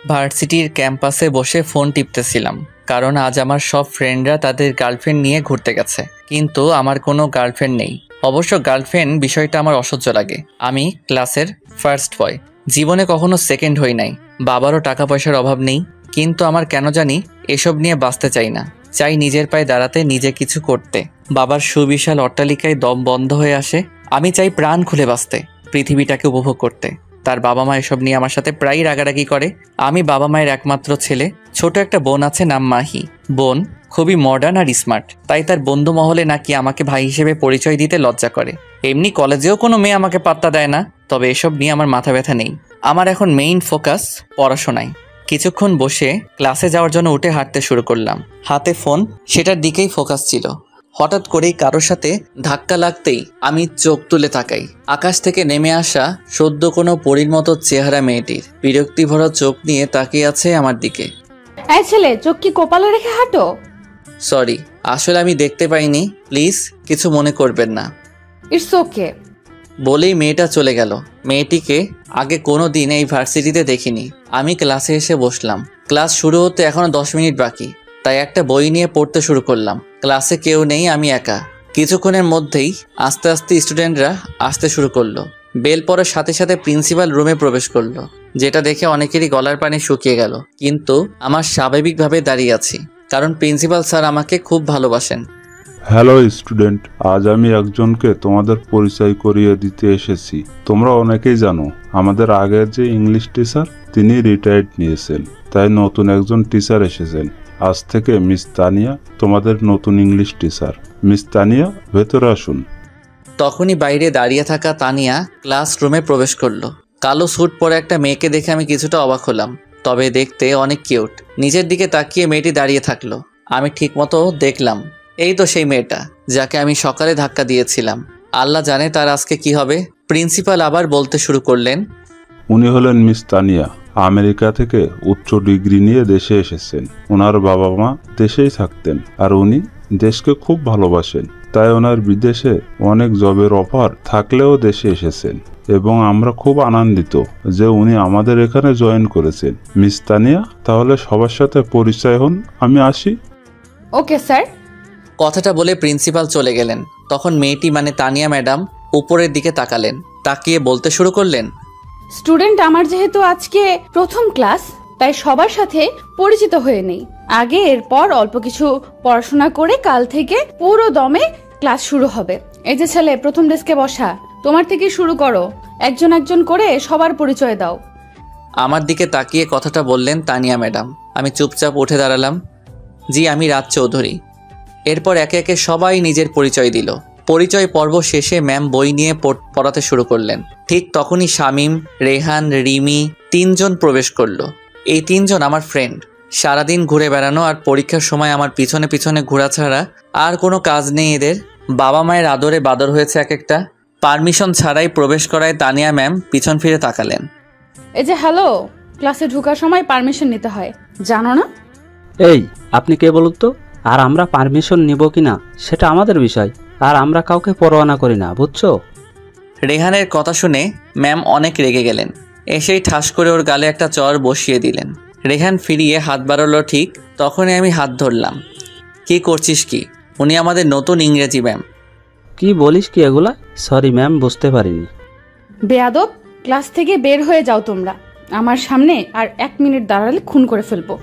ভার্সিটির ক্যাম্পাসে বসে ফোন টিপতেছিলাম, কারণ আজ আমার সব ফ্রেন্ডরা তাদের গার্লফ্রেন্ড নিয়ে ঘুরতে গেছে, কিন্তু আমার কোনো গার্লফ্রেন্ড নেই। অবশ্য গার্লফ্রেন্ড বিষয়টা আমার অসহ্য লাগে। আমি ক্লাসের ফার্স্ট বয়, জীবনে কখনো সেকেন্ড হই নাই। বাবারও টাকা পয়সার অভাব নেই, কিন্তু আমার কেন জানি এসব নিয়ে বাঁচতে চাই না। চাই নিজের পায়ে দাঁড়াতে, নিজে কিছু করতে। বাবার সুবিশাল অট্টালিকায় দম বন্ধ হয়ে আসে। আমি চাই প্রাণ খুলে বাঁচতে, পৃথিবীটাকে উপভোগ করতে। তার বাবা মা এসব নিয়ে আমার সাথে প্রায়ই রাগারাগি করে। আমি বাবা মায়ের একমাত্র ছেলে। ছোট একটা বোন আছে, নাম মাহি। বোন খুবই মডার্ন আর স্মার্ট, তাই তার বন্ধু মহলে নাকি আমাকে ভাই হিসেবে পরিচয় দিতে লজ্জা করে। এমনি কলেজেও কোনো মেয়ে আমাকে পাত্তা দেয় না। তবে এসব নিয়ে আমার মাথা ব্যথা নেই। আমার এখন মেইন ফোকাস পড়াশোনায়। কিছুক্ষণ বসে ক্লাসে যাওয়ার জন্য উঠে হাঁটতে শুরু করলাম। হাতে ফোন, সেটার দিকেই ফোকাস ছিল। হঠাৎ করেই কারোর সাথে ধাক্কা লাগতেই আমি চোখ তুলে তাকাই। আকাশ থেকে নেমে আসা সদ্য কোনো পরীর মতো চেহারা মেয়েটির বিরক্তি ভরা চোখ নিয়ে তাকিয়ে আছে আমার দিকে। এই ছেলে, চোখ কি কপালে রেখে হাঁটো? সরি, আসলে আমি দেখতে পাইনি, প্লিজ কিছু মনে করবেন না। It's okay. বলেই মেয়েটা চলে গেল। মেয়েটিকে আগে কোনো দিন এই ভার্সিটিতে দেখিনি। আমি ক্লাসে এসে বসলাম। ক্লাস শুরু হতে এখনো 10 মিনিট বাকি, তাই একটা বই নিয়ে পড়তে শুরু করলাম। ক্লাসে কেউ নেই, আমি একা। কিছুক্ষণের মধ্যেই আস্তে আস্তে স্টুডেন্টরা আসতে শুরু করলো। বেল পড়ার সাথে সাথে প্রিন্সিপাল রুমে প্রবেশ করলো, যেটা দেখে অনেকেরই গলার পানি শুকিয়ে গেল। কিন্তু আমার স্বাভাবিকভাবে দাঁড়িয়ে আছি, কারণ প্রিন্সিপাল স্যার আমাকে খুব ভালোবাসেন। হ্যালো স্টুডেন্ট, আজ আমি একজনকে তোমাদের পরিচয় করিয়ে দিতে এসেছি। তোমরা অনেকেই জানো আমাদের আগের যে ইংলিশ টিচার তিনি রিটায়ার্ড নিয়েছেন, তাই নতুন একজন টিচার এসেছেন। আজ থেকে মিস তানিয়া তোমাদের নতুন ইংলিশ টিচার। মিস তানিয়া, ভেতরে আসুন। তখনই বাইরে দাঁড়িয়ে থাকা তানিয়া ক্লাসরুমে প্রবেশ করলো। কালো স্যুট পরে একটা মেয়েকে দেখে আমি কিছুটা অবাক হলাম, তবে দেখতে অনেক কিউট। নিচের দিকে তাকিয়ে মেয়েটি দাঁড়িয়ে থাকলো। আমি ঠিকমতো দেখলাম, এই তো সেই মেয়েটা যাকে আমি সকালে ধাক্কা দিয়েছিলাম। আল্লাহ জানে তার আজকে কি হবে। প্রিন্সিপাল আবার বলতে শুরু করলেন, উনি হলেন মিস তানিয়া। আমেরিকা থেকে উচ্চ ডিগ্রি নিয়ে দেশে এসেছেন। ওনার বাবা মা দেশেই থাকতেন, আর উনি দেশকে খুব ভালোবাসেন, তাই ওনার বিদেশে অনেক জবের অফার থাকলেও দেশে এসেছেন। এবং আমরা খুব আনন্দিত যে উনি আমাদের এখানে জয়েন করেছেন। মিস তানিয়া, তাহলে সবার সাথে পরিচয় হন। আমি আসি। Okay sir. কথাটা বলে প্রিন্সিপাল চলে গেলেন। তখন মেয়েটি মানে তানিয়া ম্যাডাম উপরের দিকে তাকালেন, তাকিয়ে বলতে শুরু করলেন, স্টুডেন্ট আমার যেহেতু আজকে প্রথম ক্লাস, তাই সবার সাথে পরিচিত হয়ে নেই আগে। এরপর অল্প কিছু পড়াশোনা করে কাল থেকে পুরো দমে ক্লাস শুরু হবে। এই যে ছেলে, প্রথম ডেস্কে বসা, তোমার থেকে শুরু করো। একজন একজন করে সবার পরিচয় দাও। আমার দিকে তাকিয়ে কথাটা বললেন তানিয়া ম্যাডাম। আমি চুপচাপ উঠে দাঁড়ালাম। জি, আমি রাজ চৌধুরী। এরপর একে একে সবাই নিজের পরিচয় দিল। পরিচয় পর্ব শেষে ম্যাম বই নিয়ে পড়াতে শুরু করলেন। ঠিক তখনই শামীম, রেহান, রিমি 3 জন প্রবেশ করলো। এই 3 জন আমার ফ্রেন্ড। সারাদিন ঘুরে বেড়ানো আর পরীক্ষার সময় আমার পিছনে পিছনে ঘোরা ছাড়া আর কোনো কাজ নেই এদের। বাবা মায়ের আদরে বাদর হয়েছে এক একটা। পারমিশন ছাড়াই প্রবেশ করায় তানিয়া ম্যাম পিছন ফিরে তাকালেন। এই যে হ্যালো, ক্লাসে ঢোকার সময় পারমিশন নিতে হয়, জানো না? এই, আপনি কে বলুন তো? আর আমরা পারমিশন নিব কিনা সেটা আমাদের বিষয়, আর আমরা কাউকে পরোয়া করি না, বুঝছো? রেহানের কথা শুনে ম্যাম অনেক রেগে গেলেন। এসেই ঠাস করে ওর গালে একটা চর বসিয়ে দিলেন। রেহান ফিরিয়ে হাত বাড়ালো, ঠিক তখনই আমি হাত ধরলাম। কি করছিস কি? উনি আমাদের নতুন ইংরেজি ম্যাম। কি বলিস কি এগুলা? সরি ম্যাম, বুঝতে পারিনি। বেয়াদব, ক্লাস থেকে বের হয়ে যাও তোমরা। আমার সামনে আর 1 মিনিট দাঁড়ালে খুন করে ফেলবো।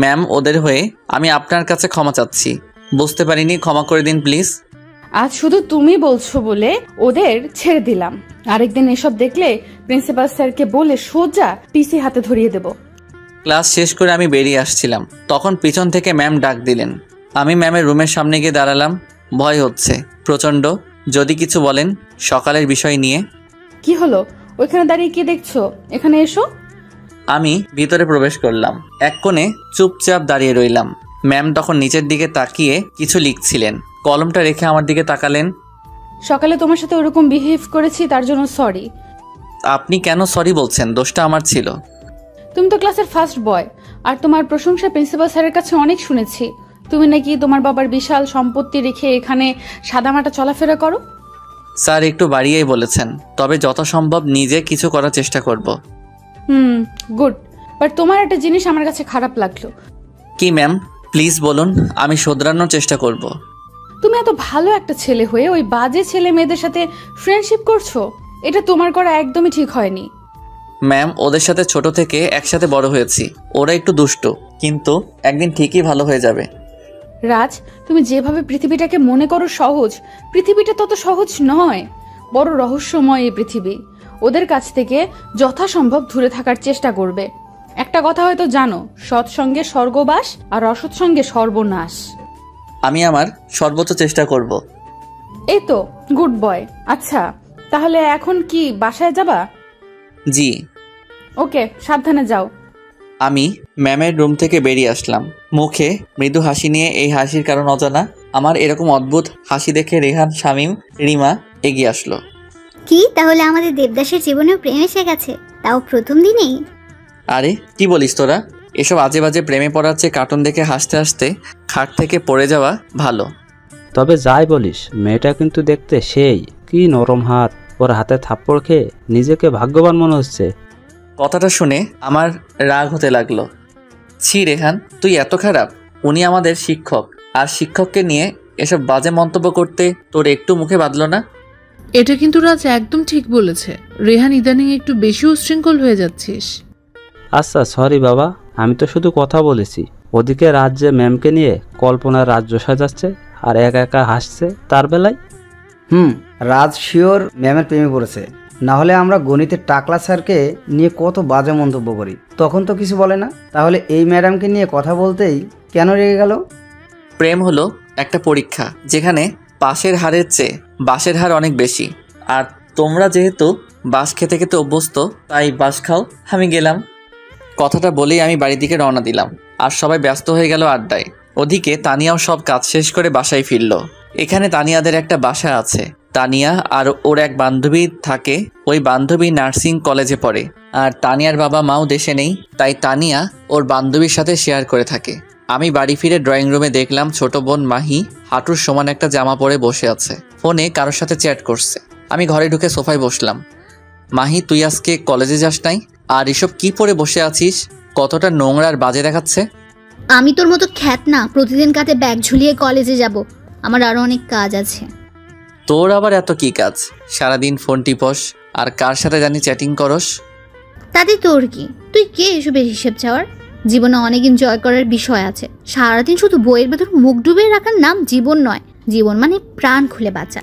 ম্যাম, ওদের হয়ে আমি আপনার কাছে ক্ষমা চাচ্ছি। বুঝতে পারিনি, ক্ষমা করে দিন প্লিজ। আজ শুধু তুমি বলছো বলে ওদের ছেড়ে দিলাম। আরেকদিন এসব দেখলে প্রিন্সিপাল স্যারকে বলে সোজা টিসি হাতে ধরিয়ে দেব। ক্লাস শেষ করে আমি বেরিয়ে আসছিলাম, তখন পিছন থেকে ম্যাম ডাক দিলেন। আমি ম্যামের রুমের সামনে গিয়ে দাঁড়ালাম। ভয় হচ্ছে প্রচণ্ড। যদি কিছু বলেন সকালের বিষয় নিয়ে। কি হলো? ওইখানে দাঁড়িয়ে কি দেখছো? এখানে এসো। আমি ভিতরে প্রবেশ করলাম। এক কোণে চুপচাপ দাঁড়িয়ে রইলাম। ম্যাম তখন নিচের দিকে তাকিয়ে কিছু লিখছিলেন। কলমটা রেখে আমার দিকে তাকালেন। সকালে তোমার সাথে ওরকম বিহেভ করেছি, তার জন্য সরি। আপনি কেন সরি বলছেন? দোষটা আমার ছিল। তুমি তো ক্লাসের ফার্স্ট বয়, আর তোমার প্রশংসা প্রিন্সিপাল স্যারের কাছে অনেক শুনেছি। তুমি নাকি তোমার বাবার বিশাল সম্পত্তি রেখে এখানে সাদামাটা চলাফেরা করো। স্যার একটু বাড়িয়েই বলেছেন, তবে যত সম্ভব নিজে কিছু করার চেষ্টা করব। গুড। বাট তোমার একটা জিনিস আমার কাছে খারাপ লাগলো। কি ম্যাম? প্লিজ বলুন, আমি শোধরানোর চেষ্টা করব। তুমি এত ভালো একটা ছেলে হয়ে ওই বাজে ছেলে মেয়েদের সাথে ফ্রেন্ডশিপ করছো, এটা তোমার করা একদমই ঠিক হয়নি। ম্যাম, ওদের সাথে ছোট থেকে একসাথে বড় হয়েছি। ওরা একটু দুষ্টু, কিন্তু একদিন ঠিকই ভালো হয়ে যাবে। রাজ, তুমি যেভাবে পৃথিবীটাকে মনে করো সহজ, পৃথিবীটা তত সহজ নয়। বড় রহস্যময় এই পৃথিবী। ওদের কাছ থেকে যথাসম্ভব দূরে থাকার চেষ্টা করবে। একটা কথা হয়তো জানো, সৎসঙ্গে স্বর্গবাস আর অসৎ সঙ্গে সর্বনাশ। আমি আমার সর্বোচ্চ চেষ্টা করব। এই তো, গুড বয়। আচ্ছা, তাহলে এখন কি বাসায় যাবা? জি। ওকে, সাবধানে যাও। আমি ম্যামের রুম থেকে বেরিয়ে আসলাম, মুখে মৃদু হাসি নিয়ে। এই হাসির কারণ অজানা। আমার এরকম অদ্ভুত হাসি দেখে রেহান, শামীম, রিমা এগিয়ে আসলো। কি তাহলে আমাদের দেবদাসের জীবনেও প্রেম এসে গেছে, তাও প্রথম দিনেই? আরে কি বলিস তোরা? এসব আজে বাজে প্রেমে পড়ার চেয়ে কার্টুন দেখে হাসতে হাসতে খাট থেকে পড়ে যাওয়া ভালো। তবে যাই বলিস, মেয়েটা কিন্তু দেখতে সেই, কি নরম হাত। ওর হাতে থাপ্পড় খেয়ে নিজেকে ভাগ্যবান মনে হচ্ছে। কথাটা শুনে আমার রাগ হতে লাগলো। ছি রেহান, তুই এত খারাপ? উনি আমাদের শিক্ষক, আর শিক্ষককে নিয়ে এসব বাজে মন্তব্য করতে তোর একটু মুখে বাঁধলো না? এটা কিন্তু রাজ একদম ঠিক বলেছে। রেহান, ইদানিং একটু বেশি উচ্ছৃঙ্খল হয়ে যাচ্ছিস। আচ্ছা সরি বাবা, আমি তো শুধু কথা বলেছি। ওদিকে রাজ্যে ম্যামকে নিয়ে কল্পনার রাজ্য সাজাচ্ছে আর একা একা হাসছে তার বেলায়। রাজ শিওর ম্যামের প্রেমে পড়েছে, না হলে আমরা গণিতের টাকলা স্যারকে নিয়ে কত বাজে মন্তব্য করি, তখন তো কিছু বলে না। তাহলে এই ম্যাডামকে নিয়ে কথা বলতেই কেন রেগে গেল? প্রেম হলো একটা পরীক্ষা, যেখানে পাশের হারের চেয়ে বাঁশের হার অনেক বেশি। আর তোমরা যেহেতু বাঁশ খেতে খেতে অভ্যস্ত, তাই বাঁশ খাও, আমি গেলাম। কথাটা বলেই আমি বাড়ির দিকে রওনা দিলাম, আর সবাই ব্যস্ত হয়ে গেল আড্ডায়। ওদিকে তানিয়াও সব কাজ শেষ করে বাসায় ফিরল। এখানে তানিয়াদের একটা বাসা আছে। তানিয়া আর ওর এক বান্ধবী থাকে। ওই বান্ধবী নার্সিং কলেজে পড়ে, আর তানিয়ার বাবা মাও দেশে নেই, তাই তানিয়া ওর বান্ধবীর সাথে শেয়ার করে থাকে। আমি বাড়ি ফিরে ড্রয়িং রুমে দেখলাম ছোট বোন মাহি হাঁটুর সমান একটা জামা পরে বসে আছে, ফোনে কারোর সাথে চ্যাট করছে। আমি ঘরে ঢুকে সোফায় বসলাম। মাহি, তুই আজকে কলেজে যাস নাই? আর এসব কি পরে বসে আছিস? কতটা নোংরা আর বাজে দেখাচ্ছে। আমি তোর মতো খ্যাত না প্রতিদিন কাঁধে ব্যাগ ঝুলিয়ে কলেজে যাব, আমার আরো অনেক কাজ আছে। তোর আবার এত কি কাজ? সারাদিন ফোন টিপস আর কার সাথে জানি চ্যাটিং করস। তাতে তোর কি? তুই কে এসবের হিসেব চাওয়ার? জীবনে অনেক এনজয় করার বিষয় আছে। সারাদিন শুধু বইয়ের ভেতর মুখ ডুবিয়ে রাখার নাম জীবন নয়। জীবন মানে প্রাণ খুলে বাঁচা।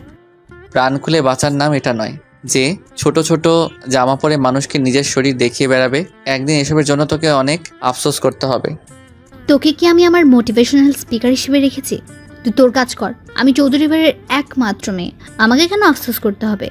প্রাণ খুলে বাঁচার নাম এটা নয় যে ছোট ছোট জামা পরে মানুষকে নিজের শরীর দেখিয়ে বেড়াবে। একদিন এসবের জন্য তোকে অনেক আফসোস করতে হবে। তোকে কি আমি আমার মোটিভেশনাল স্পিকার হিসেবে রেখেছি? তুই তোর কাজ কর। আমি চৌধুরী বাড়ির একমাত্র মেয়ে, আমাকে কেন আফসোস করতে হবে?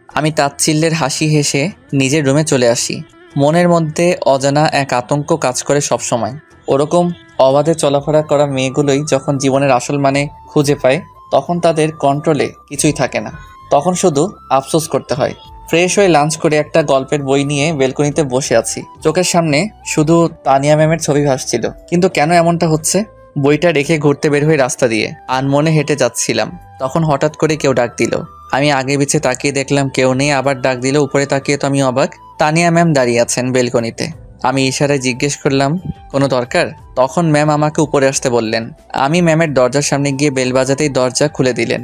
আমি তাচ্ছিল্যের হাসি হেসে নিজের রুমে চলে আসি। মনের মধ্যে অজানা এক আতঙ্ক কাজ করে সবসময়। ওরকম অবাধে চলাফেরা করা মেয়েগুলোই যখন জীবনের আসল মানে খুঁজে পায়, তখন তাদের কন্ট্রোলে কিছুই থাকে না। তখন শুধু আফসোস করতে হয়। ফ্রেশ হয়ে লাঞ্চ করে একটা গল্পের বই নিয়ে বেলকনিতে বসে আছি। চোখের সামনে শুধু তানিয়া ম্যামের ছবি ভাসছিল। কিন্তু কেন এমনটা হচ্ছে? বইটা রেখে ঘুরতে বের হয়ে রাস্তা দিয়ে আনমনে হেঁটে যাচ্ছিলাম। তখন হঠাৎ করে কেউ ডাক দিল। আমি আগে পিছে তাকিয়ে দেখলাম কেউ নেই। আবার ডাক দিল। উপরে তাকিয়ে তো আমি অবাক। তানিয়া ম্যাম দাঁড়িয়ে আছেন বেলকনিতে। আমি ইশারায় জিজ্ঞেস করলাম, কোনো দরকার? তখন ম্যাম আমাকে উপরে আসতে বললেন। আমি ম্যামের দরজার সামনে গিয়ে বেল বাজাতেই দরজা খুলে দিলেন।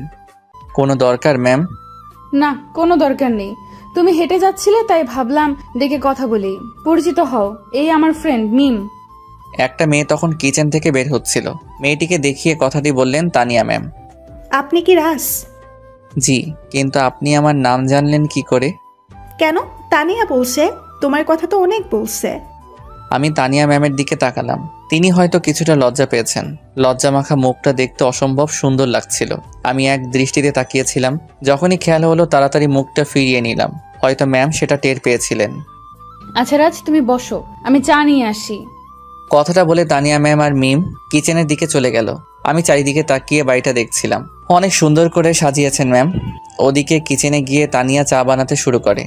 কোনো দরকার ম্যাম? না, কোনো দরকার নেই। তুমি হেঁটে যাচ্ছিলে তাই ভাবলাম ডেকে কথা বলি। পরিচিত হও, এই আমার ফ্রেন্ড মিম। একটা মেয়ে তখন কিচেন থেকে বের হচ্ছিল। মেয়েটিকে দেখিয়ে কথাটি বললেন তানিয়া ম্যাম। আপনি কি রাস? জি, কিন্তু আপনি আমার নাম জানলেন কি করে? কেন? তানিয়া বলছে, তোমার কথা তো অনেক বলছে। আমি তানিয়া ম্যামের দিকে তাকালাম। তিনি হয়তো কিছুটা লজ্জা পেয়েছেন। লজ্জা মাখা মুখটা দেখতে অসম্ভব সুন্দর লাগছিল। আমি এক দৃষ্টিতে তাকিয়েছিলাম। যখনই খেয়াল হলো তাড়াতাড়ি মুখটা ফিরিয়ে নিলাম। হয়তো ম্যাম সেটা টের পেয়েছিলেন। আচ্ছা রাজ, তুমি বসো, আমি চা নিয়ে আসি। কথাটা বলে তানিয়া ম্যাম আর মিম কিচেনের দিকে চলে গেল। আমি চারিদিকে তাকিয়ে বাড়িটা দেখছিলাম। অনেক সুন্দর করে সাজিয়েছেন ম্যাম। ওদিকে কিচেনে গিয়ে তানিয়া চা বানাতে শুরু করে।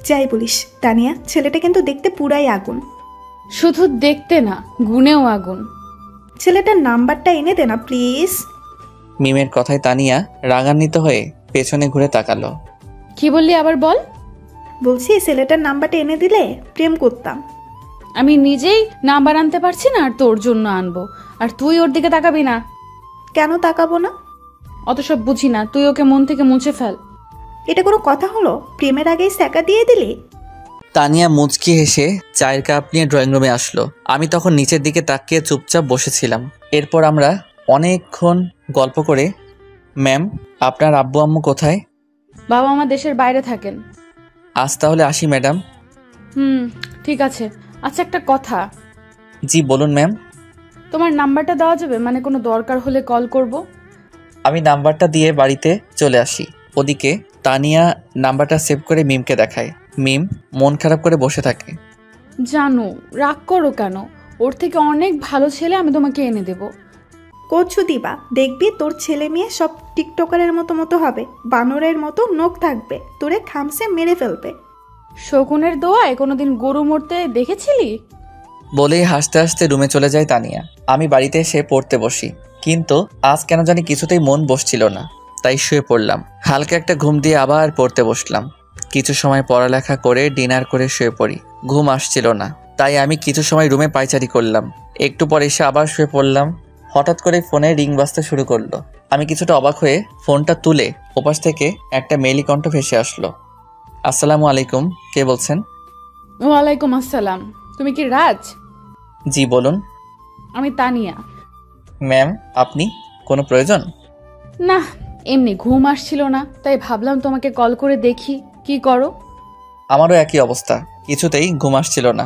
যাই বলিস তানিয়া, ছেলেটা কিন্তু দেখতে পুরাই আগুন। শুধু দেখতে না, গুণেও আগুন। ছেলেটার নাম্বারটা এনে দে না প্লিজ। মিমের কথায় তানিয়া রাগান্বিত হয়ে পেছনে ঘুরে তাকালো। কি বললি আবার বল? বলছি ছেলেটার নাম্বারটা এনে দিলে প্রেম করতাম। আমি নিজেই নাম্বার আনতে পারছি না আর তোর জন্য আনবো, আর তুই ওর দিকে তাকাবি না। কেন তাকাবো না? অত সব বুঝি না, তুই ওকে মন থেকে মুছে ফেল। এটা কোনো কথা হলো? প্রেমের আগেই স্যাকা দিয়ে দিলি? তানিয়া মুচকি হেসে চায়ের কাপ নিয়ে ড্রয়িং রুমে আসলো। আমি তখন নিচের দিকে তাকিয়ে চুপচাপ বসেছিলাম। এরপর আমরা অনেকক্ষণ গল্প করে, ম্যাম আপনার আব্বু আম্মু কোথায়? বাবা আমার দেশের বাইরে থাকেন। আজ তাহলে আসি ম্যাডাম। ঠিক আছে। আচ্ছা, একটা কথা। জি বলুন ম্যাম। তোমার নাম্বারটা দেওয়া যাবে? মানে কোনো দরকার হলে কল করব। আমি নাম্বারটা দিয়ে বাড়িতে চলে আসি। ওদিকে তানিয়া নাম্বারটা সেভ করে মিমকে দেখায়। মিম মন খারাপ করে বসে থাকে। জানো, রাগ করো কেন? ওর থেকে অনেক ভালো ছেলে আমি তোমাকে এনে দেব। করছু দিবা, দেখবি তোর ছেলে মেয়ে সব টিকটকারের মতো হবে, বানরের মতো নখ থাকবে, তোরে খামসে মেরে ফেলবে। শকুনের দোয়ায় কোনোদিন গরু মরতে দেখেছিলি? বলেই হাসতে হাসতে রুমে চলে যায় তানিয়া। আমি বাড়িতে এসে পড়তে বসি, কিন্তু আজ কেন জানি কিছুতেই মন বসছিল না, তাই শুয়ে পড়লাম। হালকা একটা ঘুম দিয়ে আবার পড়তে বসলাম। কিছু সময় পড়ালেখা করে ডিনার করে শুয়ে পড়ি। ঘুম আসছিল না, তাই আমি কিছু সময় রুমে পায়চারি করলাম। একটু পরে এসে আবার শুয়ে পড়লাম। হঠাৎ করে ফোনে রিং বাজতে শুরু করলো। আমি কিছুটা অবাক হয়ে ফোনটা তুলে ওপাশ থেকে একটা মেলি কণ্ঠ ভেসে আসলো। আসসালামু আলাইকুম, কে বলছেন? ওয়ালাইকুম আসসালাম। তুমি কি রাজ? জি বলুন। আমি তানিয়া। ম্যাম আপনি, কোনো প্রয়োজন? না, এমনি ঘুম আসছিল না, তাই ভাবলাম তোমাকে কল করে দেখি কি করো। আমারও একই অবস্থা, কিছুতেই ঘুম আসছিল না।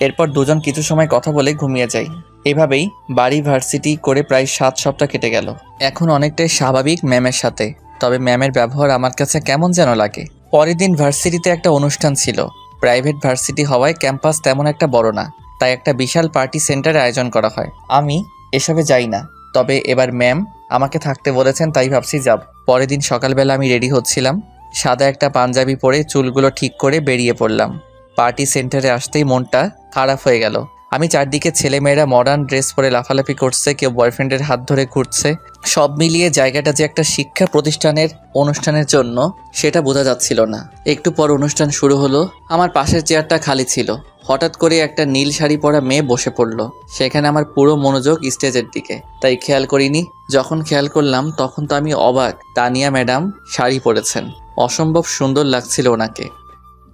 এরপর দুজন কিছু সময় কথা বলে ঘুমিয়ে যাই। এভাবেই বাড়ি ভার্সিটি করে প্রায় 7 সপ্তাহ কেটে গেল। এখন অনেকটাই স্বাভাবিক ম্যামের সাথে, তবে ম্যামের ব্যবহার আমার কাছে কেমন যেন লাগে। পরের দিন ভার্সিটিতে একটা অনুষ্ঠান ছিল। প্রাইভেট ভার্সিটি হওয়ায় ক্যাম্পাস তেমন একটা বড় না, তাই একটা বিশাল পার্টি সেন্টারে আয়োজন করা হয়। আমি এসবে যাই না, তবে এবার ম্যাম আমাকে থাকতে বলেছেন, তাই ভাবছি যাব। পরের দিন সকালবেলা আমি রেডি হচ্ছিলাম। সাদা একটা পাঞ্জাবি পরে চুলগুলো ঠিক করে বেরিয়ে পড়লাম। পার্টি সেন্টারে আসতেই মনটা খারাপ হয়ে গেল। আমি চারদিকে ছেলেমেয়েরা মডার্ন ড্রেস পরে লাফালাফি করছে, কেউ বয়ফ্রেন্ডের হাত ধরে ঘুরছে। সব মিলিয়ে জায়গাটা যে একটা শিক্ষা প্রতিষ্ঠানের অনুষ্ঠানের জন্য সেটা বোঝা যাচ্ছিল না। একটু পর অনুষ্ঠান শুরু হলো। আমার পাশের চেয়ারটা খালি ছিল। হঠাৎ করে একটা নীল শাড়ি পরা মেয়ে বসে পড়ল। সেখানে আমার পুরো মনোযোগ স্টেজের দিকে, তাই খেয়াল করিনি। যখন খেয়াল করলাম তখন তো আমি অবাক। তানিয়া ম্যাডাম শাড়ি পরেছেন, অসম্ভব সুন্দর লাগছিল ওনাকে।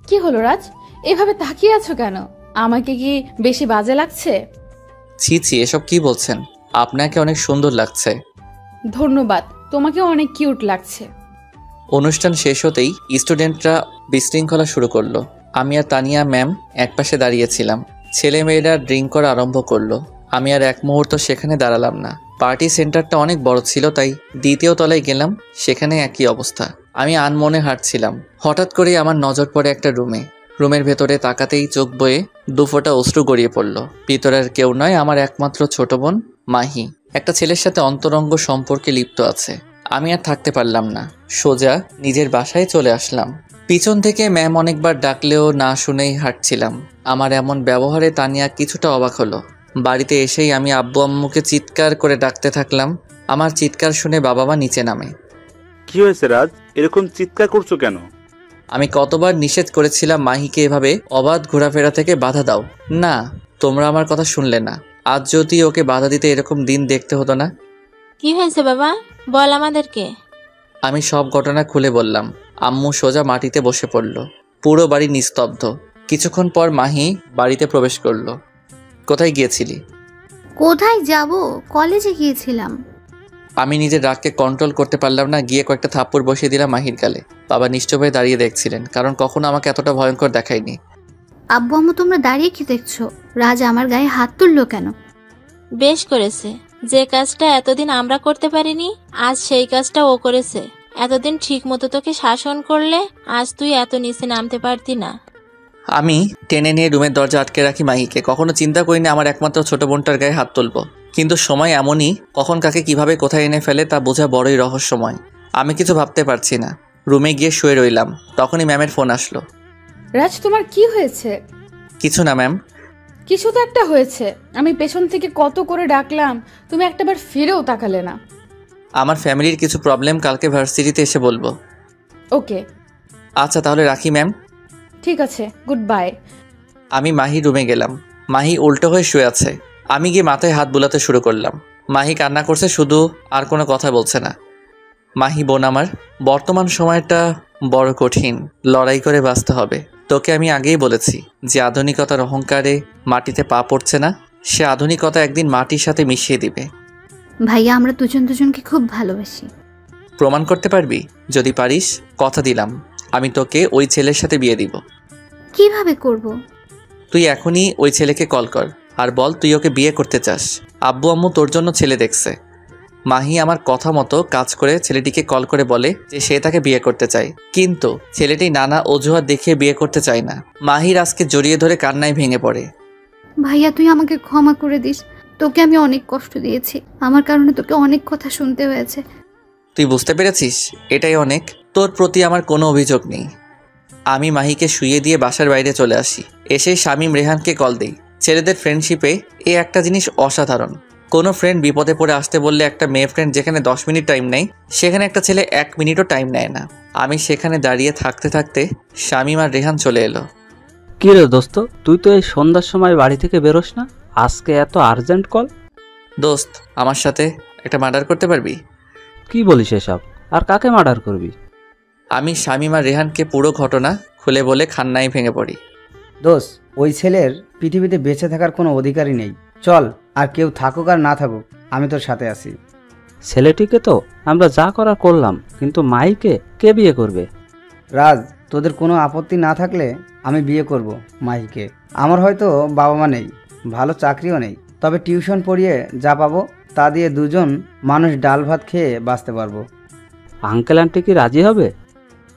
কি হলো রাজ, এভাবে তাকিয়ে আছো কেন? আমাকে কি বেশি বাজে লাগছে? ছি ছি, এসব কি বলছেন? আপনাকে অনেক সুন্দর লাগছে। ধন্যবাদ, তোমাকে অনেক কিউট লাগছে। অনুষ্ঠান শেষ হতেই স্টুডেন্টরা বিশৃঙ্খলা শুরু করলো। আমি আর তানিয়া ম্যাম একপাশে দাঁড়িয়েছিলাম। ছেলে মেয়েরা ড্রিঙ্ক করা আরম্ভ করলো। আমি আর এক মুহূর্ত সেখানে দাঁড়ালাম না। পার্টি সেন্টারটা অনেক বড় ছিল, তাই দ্বিতীয় তলায় গেলাম। সেখানে একই অবস্থা। আমি আনমনে হাঁটছিলাম। হঠাৎ করেই আমার নজর পড়ে একটা রুমে। রুমের ভেতরে তাকাতেই চোখ বয়ে 2 ফোঁটা অশ্রু গড়িয়ে পড়ল। ভিতরের কেউ নয়, আমার একমাত্র ছোট বোন মাহি একটা ছেলের সাথে অন্তরঙ্গ সম্পর্কে লিপ্ত আছে। আমি আর থাকতে পারলাম না, সোজা নিজের বাসায় চলে আসলাম। পিছন থেকে ম্যাম অনেকবার ডাকলেও না শুনেই হাঁটছিলাম। আমার এমন ব্যবহারে তানিয়া কিছুটা অবাক হলো। বাড়িতে এসেই আমি আব্বু আম্মুকে চিৎকার করে ডাকতে থাকলাম। আমার চিৎকার শুনে বাবা মা নিচে নামে। কি হয়েছে রাজ, এরকম চিৎকার করছো কেন? আমি কতবার নিষেধ করেছিলাম মাহিকে এভাবে অবাধ ঘোরাফেরা থেকে বাধা দাও, না তোমরা আমার কথা শুনলে না। আজ যদি ওকে বাধা দিতে এরকম দিন দেখতে হতো না। কি হয়েছে বাবা, বল আমাদেরকে। আমি সব ঘটনা খুলে বললাম। আম্মু সোজা মাটিতে বসে পড়ল। পুরো বাড়ি নিস্তব্ধ। কিছুক্ষণ পর মাহি বাড়িতে প্রবেশ করলো। কোথায় গিয়েছিলি? কোথায় যাব, কলেজে গিয়েছিলাম। আমি নিজের রাগকে কন্ট্রোল করতে পারলাম না, গিয়ে কয়েকটা থাপ্পড় বসিয়ে দিলাম মাহির গালে। বাবা নিশ্চয় হয়ে দাঁড়িয়ে দেখছিলেন, কারণ কখনো আমাকে এতটা ভয়ঙ্কর দেখায়নি। আব্বু আম্মু তোমরা দাঁড়িয়ে কি দেখছো? রাজ আমার গায়ে হাত তুললো কেন? বেশ করেছে, যে কাজটা এতদিন আমরা করতে পারিনি আজ সেই কাজটা ও করেছে। এতদিন ঠিক মতো তোকে শাসন করলে আজ তুই এত নিচে নামতে পারতি না। আমি টেনে নিয়ে রুমের দরজা আটকে রাখি মাহিকে। কখনো চিন্তা করিনি আমার একমাত্র ছোট বোনটার গায়ে হাত তুলব, কিন্তু সময় এমনই, কখন কাকে কিভাবে কোথায় এনে ফেলে তা বোঝা বড়ই রহস্যময়। আমি কিছু ভাবতে পারছি না। রুমে গিয়ে শুয়ে রইলাম। তখনই ম্যামের ফোন আসলো। রাজ, তোমার কি হয়েছে? কিছু না ম্যাম। কিছু তো একটা হয়েছে। আমি পেছন থেকে কত করে ডাকলাম, তুমি একটাবার ফিরেও তাকালে না। আমার ফ্যামিলির কিছু প্রবলেম, কালকে ভার্সিটিতে এসে বলবো। ওকে আচ্ছা তাহলে রাখি ম্যাম। ঠিক আছে, গুড বাই। আমি মাহি রুমে গেলাম। মাহি উল্টো হয়ে শুয়ে আছে। আমি গিয়ে মাথায় হাত বুলাতে শুরু করলাম। মাহি কান্না করছে শুধু, আর কোনো কথা বলছে না। মাহি বোন আমার, বর্তমান সময়টা বড় কঠিন, লড়াই করে বাঁচতে হবে। তোকে আমি আগেই বলেছি যে আধুনিকতার অহংকারে মাটিতে পা পড়ছে না, সে আধুনিকতা একদিন মাটির সাথে মিশিয়ে দিবে। ভাইয়া আমরা দুজন দুজনকে খুব ভালোবাসি। প্রমাণ করতে পারবি? যদি পারিস, কথা দিলাম আমি তোকে ওই ছেলের সাথে বিয়ে দিব। কিভাবে করব? তুই এখনই ওই ছেলেকে কল কর আর বল তুই ওকে বিয়ে করতে চাস। আব্বু আম্মু তোর জন্য ছেলে দেখছে। মাহি আমার কথা মতো কাজ করে ছেলেটিকে কল করে বলে যে সে তাকে বিয়ে করতে চায়, কিন্তু ছেলেটি নানা অজুহাত দেখিয়ে বিয়ে করতে চায় না। মাহির আজকে জড়িয়ে ধরে কান্নায় ভেঙে পড়ে। ভাইয়া তুই আমাকে ক্ষমা করে দিস, তোকে আমি অনেক কষ্ট দিয়েছি, আমার কারণে তোকে অনেক কথা শুনতে হয়েছে। তুই বুঝতে পেরেছিস, এটাই অনেক। তোর প্রতি আমার কোনো অভিযোগ নেই। আমি মাহিকে শুইয়ে দিয়ে বাসার বাইরে চলে আসি। এসে শামীম রেহানকে কল দিই। ছেলেদের ফ্রেন্ডশিপে এ একটা জিনিস অসাধারণ। কোনো ফ্রেন্ড বিপদে পড়ে আসতে বললে একটা মেয়ে ফ্রেন্ড যেখানে 10 মিনিট টাইম নেয়, সেখানে একটা ছেলে 1 মিনিটও টাইম নেয় না। আমি সেখানে দাঁড়িয়ে থাকতে থাকতে শামীম আর রেহান চলে এলো। কি রে দোস্ত, তুই তো এই সন্ধ্যার সময় বাড়ি থেকে বেরোস না, আজকে এত আর্জেন্ট কল? দোস্ত, আমার সাথে একটা মার্ডার করতে পারবি? কি বলিস এসব? আর কাকে মার্ডার করবি? আমি শামীম আর রেহানকে পুরো ঘটনা খুলে বলে খান্নায় ভেঙে পড়ি। দোষ, ওই ছেলের পৃথিবীতে বেঁচে থাকার কোনো অধিকারই নেই। চল, আর কেউ থাকুক আর না থাকুক, আমি তোর সাথে আছি। ছেলেটিকে তো আমরা যা করার করলাম, কিন্তু মাইকে কে বিয়ে করবে? রাজ, তোদের কোনো আপত্তি না থাকলে আমি বিয়ে করব মাহিকে। আমার হয়তো বাবা মা নেই, ভালো চাকরিও নেই, তবে টিউশন পড়িয়ে যা পাবো তা দিয়ে দুজন মানুষ ডাল ভাত খেয়ে বাঁচতে পারবো। আঙ্কেল আন্টি কি রাজি হবে?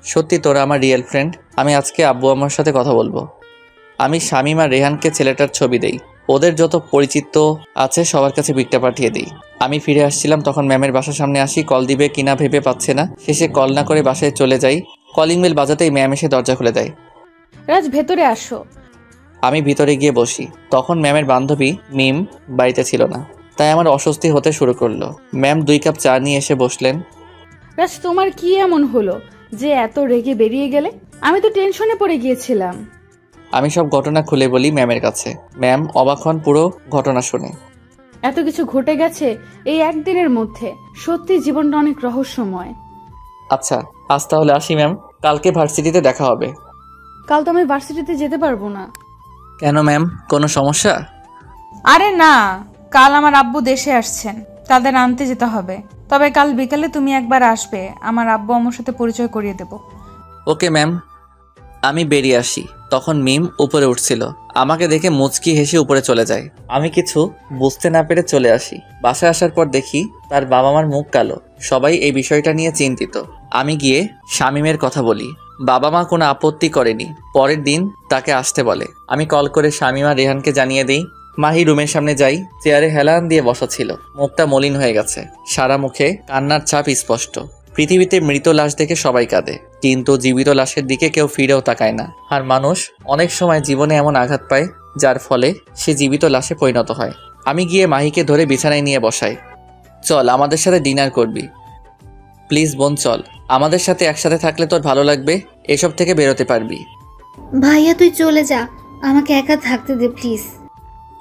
সত্যি তোরা আমার রিয়েল ফ্রেন্ড। আমি আজকে আব্বু আম্মার সাথে কথা বলবো। আমি শামীম আর রেহানকে ছেলেটার ছবি দেই, ওদের যত পরিচিত আছে সবার কাছে বিটটা পাঠিয়ে দিই। আমি ফিরে আসছিলাম তখন ম্যামের বাসার সামনে আসি। কল দিবে কিনা ভেবে পাচ্ছে না, শেষে কল না করে বাসায় চলে যাই। কলিং বেল বাজাতেই ম্যাম এসে দরজা খুলে দেয়। রাজ ভেতরে আসো। আমি ভিতরে গিয়ে বসি। তখন ম্যামের বান্ধবী মিম বাড়িতে ছিল না, তাই আমার অস্বস্তি হতে শুরু করলো। ম্যাম 2 কাপ চা নিয়ে এসে বসলেন। রাজ তোমার কি এমন হলো যে এত রেগে বেরিয়ে গেলে? আমি তো টেনশনে পড়ে গিয়েছিলাম। আমি সব ঘটনা খুলে বলি ম্যামের কাছে। ম্যাম অবাক হন পুরো ঘটনা শুনে। এত কিছু ঘটে গেছে এই একদিনের মধ্যে, সত্যি জীবনটা অনেক রহস্যময়। আচ্ছা, আজ তাহলে আসি ম্যাম, কালকে ভার্সিটিতে দেখা হবে। কাল তো আমি ভার্সিটিতে যেতে পারবো না। কেন ম্যাম, কোনো সমস্যা? আরে না, কাল আমার আব্বু দেশে আসছেন, তাদের আনতে যেতে হবে। তবে কাল বিকালে তুমি একবার আসবে, আমার আব্বু আমার সাথে পরিচয় করিয়ে দেব। Okay ma'am. আমি বেরিয়ে আসি, তখন মিম উপরে উঠছিল। আমাকে দেখে মুচকি হেসে উপরে চলে যায়। আমি কিছু বুঝতে না পেরে চলে আসি। বাসায় আসার পর দেখি তার বাবা মার মুখ কালো, সবাই এই বিষয়টা নিয়ে চিন্তিত। আমি গিয়ে শামীমের কথা বলি। বাবা মা কোনো আপত্তি করেনি, পরের দিন তাকে আসতে বলে। আমি কল করে শামীম আর রেহানকে জানিয়ে দিই। মাহি রুমের সামনে যাই, চেয়ারে হেলান দিয়ে বসা ছিল, মুখটা মলিন হয়ে গেছে, সারা মুখে কান্নার ছাপ স্পষ্ট। পৃথিবীতে মৃত লাশ দেখে সবাই কাঁদে, কিন্তু জীবিত লাশের দিকে কেউ ফিরেও তাকায় না। আর মানুষ অনেক সময় জীবনে এমন আঘাত পায় যার ফলে সে জীবিত লাশে পরিণত হয়। আমি গিয়ে মাহিকে ধরে বিছানায় নিয়ে বসাই। চল আমাদের সাথে ডিনার করবি, প্লিজ বোন চল, আমাদের সাথে একসাথে থাকলে তোর ভালো লাগবে, এসব থেকে বেরোতে পারবি। ভাইয়া তুই চলে যা, আমাকে একা থাকতে দে প্লিজ।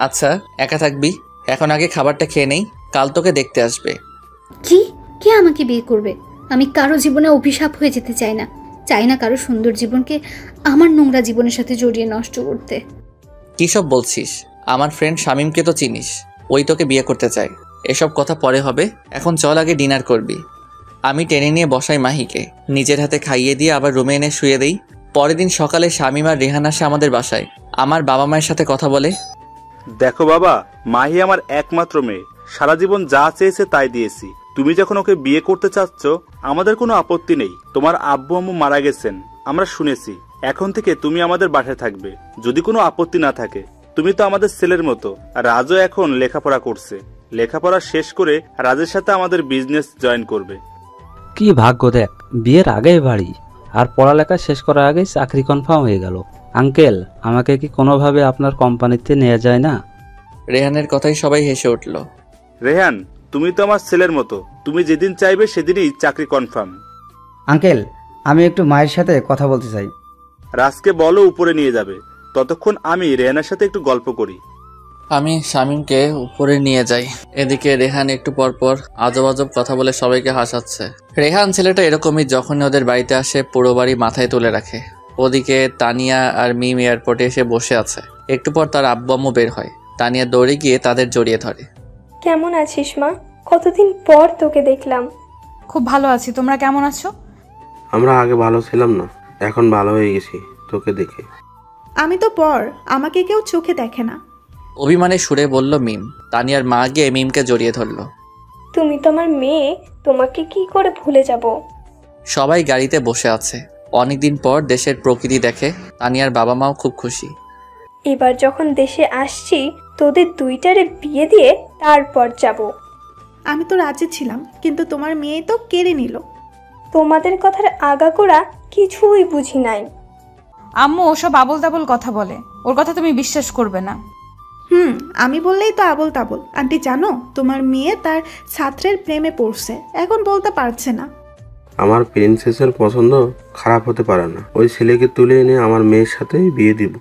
আচ্ছা একা থাকবি, এখন আগে খাবারটা খেয়ে নেই, কাল তোকে দেখতে আসবে। কি? কে আমাকে বিয়ে করবে? আমি কারো জীবনে অভিশাপ হয়ে যেতে চাই না কারো সুন্দর জীবনকে আমার নোংরা জীবনের সাথে জড়িয়ে নষ্ট করতে। কী সব বলছিস? আমার ফ্রেন্ড শামীমকে তো চিনিস, ওই তোকে বিয়ে করতে চায়। এসব কথা পরে হবে, এখন চল আগে ডিনার করবি। আমি টেনে নিয়ে বসাই মাহিকে, নিজের হাতে খাইয়ে দিয়ে আবার রুমে এনে শুয়ে দিই। পরের দিন সকালে শামীম আর রেহান আসে আমাদের বাসায়। আমার বাবা মায়ের সাথে কথা বলে। দেখো বাবা, মাহি আমার একমাত্র মেয়ে, সারা জীবন যা চেয়েছে তাই দিয়েছি। তুমি যখন ওকে বিয়ে করতে চাচ্ছ আমাদের কোনো আপত্তি নেই। তোমার আব্বু আম্মু মারা গেছেন আমরা শুনেছি, এখন থেকে তুমি আমাদের বাসায় থাকবে, যদি কোনো আপত্তি না থাকে। তুমি তো আমাদের ছেলের মতো। রাজও এখন লেখাপড়া করছে, লেখাপড়া শেষ করে রাজের সাথে আমাদের বিজনেস জয়েন করবে। কি ভাগ্য দেখ, বিয়ের আগেই বাড়ি আর পড়ালেখা শেষ করার আগেই চাকরি কনফার্ম হয়ে গেল। আঙ্কেল, আমাকে কি কোনোভাবে আপনার কোম্পানিতে নেওয়া যায় না? রেহানের কথাই সবাই হেসে উঠল। রেহান, তুমি তো আমার ছেলের মতো, তুমি যেদিন চাইবে সেদিনই চাকরি কনফার্ম। আঙ্কেল, আমি একটু মায়ের সাথে কথা বলতে চাই। রাজকে বলো উপরে নিয়ে যাবে, ততক্ষণ আমি রেহানের সাথে একটু গল্প করি। আমি শামীমকে উপরে নিয়ে যাই। এদিকে রেহান একটু পর পর আজব আজব কথা বলে সবাইকে হাসাচ্ছে। রেহান ছেলেটা এরকমই, যখনই ওদের বাড়িতে আসে পুরো বাড়ি মাথায় তুলে রাখে। ওদিকে তানিয়া আর মিম এয়ারপোর্টে এসে বসে আছে। একটু পর তার আব্বু আম্মু বের হয়। তানিয়া দৌড়ে গিয়ে তাদের জড়িয়ে ধরে। কেমন আছিস মা? কতদিন পর তোকে দেখলাম। খুব ভালো আছি, তোমরা কেমন আছো? আমরা আগে ভালো ছিলাম না, এখন ভালো হয়ে গেছি তোকে দেখে। আমি তো পর, আমাকে কেউ চোখে দেখে না। অভিমানে সুরে বলল মিম। তানিয়ার মা গিয়ে মিমকে জড়িয়ে ধরল। তুমি তো আমার মেয়ে, তোমাকে কি করে ভুলে যাব। সবাই গাড়িতে বসে আছে। অনেকদিন পর দেশের প্রকৃতি দেখে। তানিয়ার বাবা মাও খুব খুশি। এবার যখন দেশে আসছি তোদের দুইটারে বিয়ে দিয়ে তারপর যাব। আমি তো রাজি ছিলাম, কিন্তু তোমার মেয়ে তো কেড়ে নিল। তোমাদের কথার আগাগোড়া কিছুই বুঝি নাই। আম্মু ওসব আবল তাবল কথা বলে, ওর কথা তুমি বিশ্বাস করবে না। আমি বললেই তো আবল তাবল। আন্টি জানো, তোমার মেয়ে তার ছাত্রের প্রেমে পড়ছে, এখন বলতে পারছে না। আমার প্রিন্সেসের পছন্দ খারাপ হতে পারে না, ওই ছেলেকে তুলে এনে আমার মেয়ের সাথে বিয়ে দিব।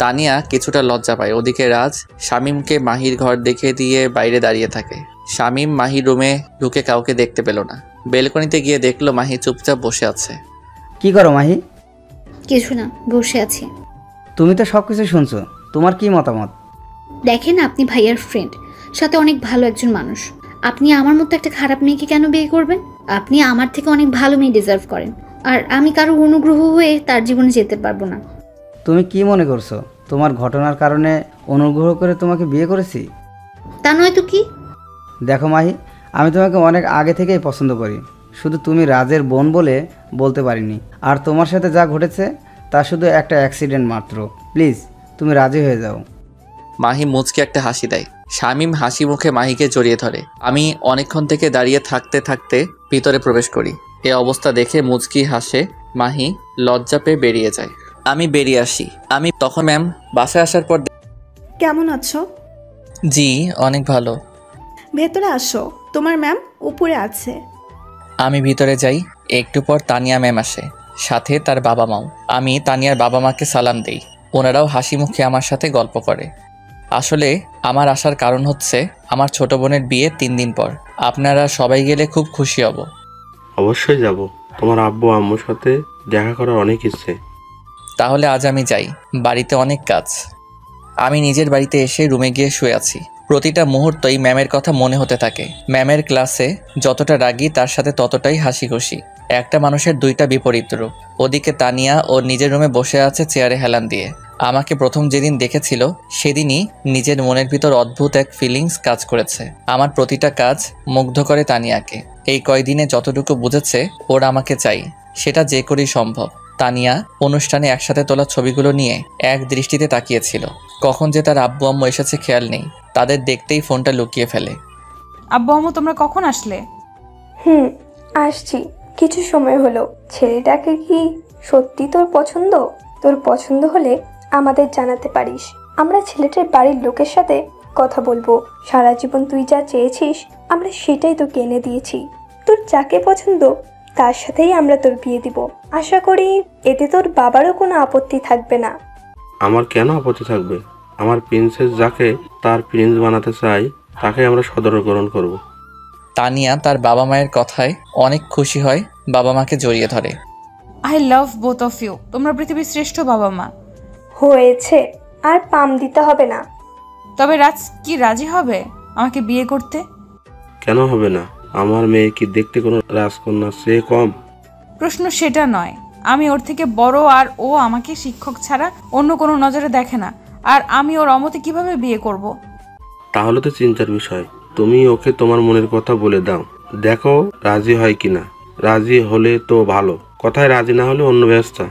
তানিয়া কিছুটা লজ্জা পায়। ওদিকে রাজ শামীমকে মাহির ঘর দেখিয়ে দিয়ে বাইরে দাঁড়িয়ে থাকে। শামীম মাহির রুমে ঢুকে কাউকে দেখতে পেল না। বেলকনিতে গিয়ে দেখলো মাহি চুপচাপ বসে আছে। কি করো মাহি? কিছু না, বসে আছি। তুমি তো সবকিছু শুনছো, তোমার কি মতামত? দেখেন, আপনি ভাইয়ার ফ্রেন্ড, সাথে অনেক ভালো একজন মানুষ। আপনি আমার মতো একটা খারাপ মেয়েকে কেন বিয়ে করবেন? আপনি আমার থেকে অনেক ভালো মেয়ে ডিজার্ভ করেন, আর আমি কারো অনুগ্রহ হয়ে তার জীবনে যেতে পারবো না। তুমি কি মনে করছো তোমার ঘটনার কারণে অনুগ্রহ করে তোমাকে বিয়ে করেছি? তা নয় তো কি? দেখো মাহি, আমি তোমাকে অনেক আগে থেকেই পছন্দ করি, শুধু তুমি রাজের বোন বলে বলতে পারিনি। আর তোমার সাথে যা ঘটেছে তা শুধু একটা অ্যাক্সিডেন্ট মাত্র। প্লিজ তুমি রাজি হয়ে যাও। মাহি মুচকে একটা হাসি দেয়। শামীম হাসি মুখে মাহিকে জড়িয়ে ধরে। আমি অনেকক্ষণ থেকে দাঁড়িয়ে থাকতে থাকতে ভিতরে প্রবেশ করি। এ অবস্থা দেখে মুচকি হাসে মাহি, লজ্জা পেয়ে বেরিয়ে যায়। আমি বেরিয়ে আসি। আমি তখন ম্যাম বাসায় আসার পর। কেমন আছো? জি অনেক ভালো। ভেতরে আসো, তোমার ম্যাম উপরে আছে। আমি ভিতরে যাই। একটু পর তানিয়া ম্যাম আসে, সাথে তার বাবা মাও। আমি তানিয়ার বাবা মাকে সালাম দেই। ওনারাও হাসি মুখে আমার সাথে গল্প করে। আসলে আমার আসার কারণ হচ্ছে আমার ছোট বোনের বিয়ে 3 দিন পর। আপনারা সবাই গেলে খুব খুশি হব। অবশ্যই যাব, তোমার আব্বু আম্মুর সাথে দেখা করার অনেক ইচ্ছে। তাহলে আজ আমি যাই, বাড়িতে অনেক কাজ। আমি নিজের বাড়িতে এসে রুমে গিয়ে শুয়ে আছি। প্রতিটা মুহূর্তই ম্যামের কথা মনে হতে থাকে। ম্যামের ক্লাসে যতটা রাগী তার সাথে ততটাই হাসি খুশি। একটা মানুষের দুইটা বিপরীত রূপ। ওদিকে তানিয়া ওর নিজের রুমে বসে আছে চেয়ারে হেলান দিয়ে। আমাকে প্রথম যেদিন দেখেছিল সেদিনই নিজের মনের ভিতর অদ্ভুত এক ফিলিংস কাজ করেছে। আমার প্রতিটা কাজ মুগ্ধ করে তানিয়াকে। এই কয়দিনে যতটুকু বুঝেছে ওর আমাকে চাই, সেটা যে করেই সম্ভব। তানিয়া অনুষ্ঠানে একসাথে তোলা ছবিগুলো নিয়ে এক দৃষ্টিতে তাকিয়েছিল। কখন যে তার আব্বু আম্মু এসেছে খেয়াল নেই। তাদের দেখতেই ফোনটা লুকিয়ে ফেলে। আব্বু আম্মু তোমরা কখন আসলে? আসছি, কিছু সময় হলো। ছেলেটাকে কি সত্যি তোর পছন্দ? তোর পছন্দ হলে আমাদের জানাতে পারিস, আমরা ছেলেটার বাড়ির লোকের সাথে কথা বলবো। সারা জীবন তুই যা চেয়েছিস আমরা সেটাই তোকে এনে দিয়েছি। তোর যাকে পছন্দ তার সাথেই আমরা তোর বিয়ে দিব। আশা করি এতে তোর বাবারও কোনো আপত্তি থাকবে না। আমার কেন আপত্তি থাকবে? আমার প্রিন্সেস যাকে তার প্রিন্স বানাতে চাই তাকে আমরা সদর গ্রহণ করব। তানিয়া তার বাবা মায়ের কথায় অনেক খুশি হয়, বাবা মাকে জড়িয়ে ধরে। I love both of you, তোমরা পৃথিবীর শ্রেষ্ঠ বাবা মা। হয়েছে, আর পাম দিতে হবে না। তবে রাজ কি রাজি হবে আমাকে বিয়ে করতে? কেন হবে না? আমার মেয়ে কি দেখতে কোনো রাজকন্যার চেয়ে কম? প্রশ্ন সেটা নয়, আমি ওর থেকে বড়, আর ও আমাকে শিক্ষক ছাড়া অন্য কোনো নজরে দেখে না। আর আমি ওর অমতে কিভাবে বিয়ে করব? তাহলে তো চিন্তার বিষয়। তুমি ওকে তোমার মনের কথা বলে দাও, দেখো রাজি হয় কিনা। রাজি হলে তো ভালো, কথায় রাজি না হলে অন্য ব্যবস্থা।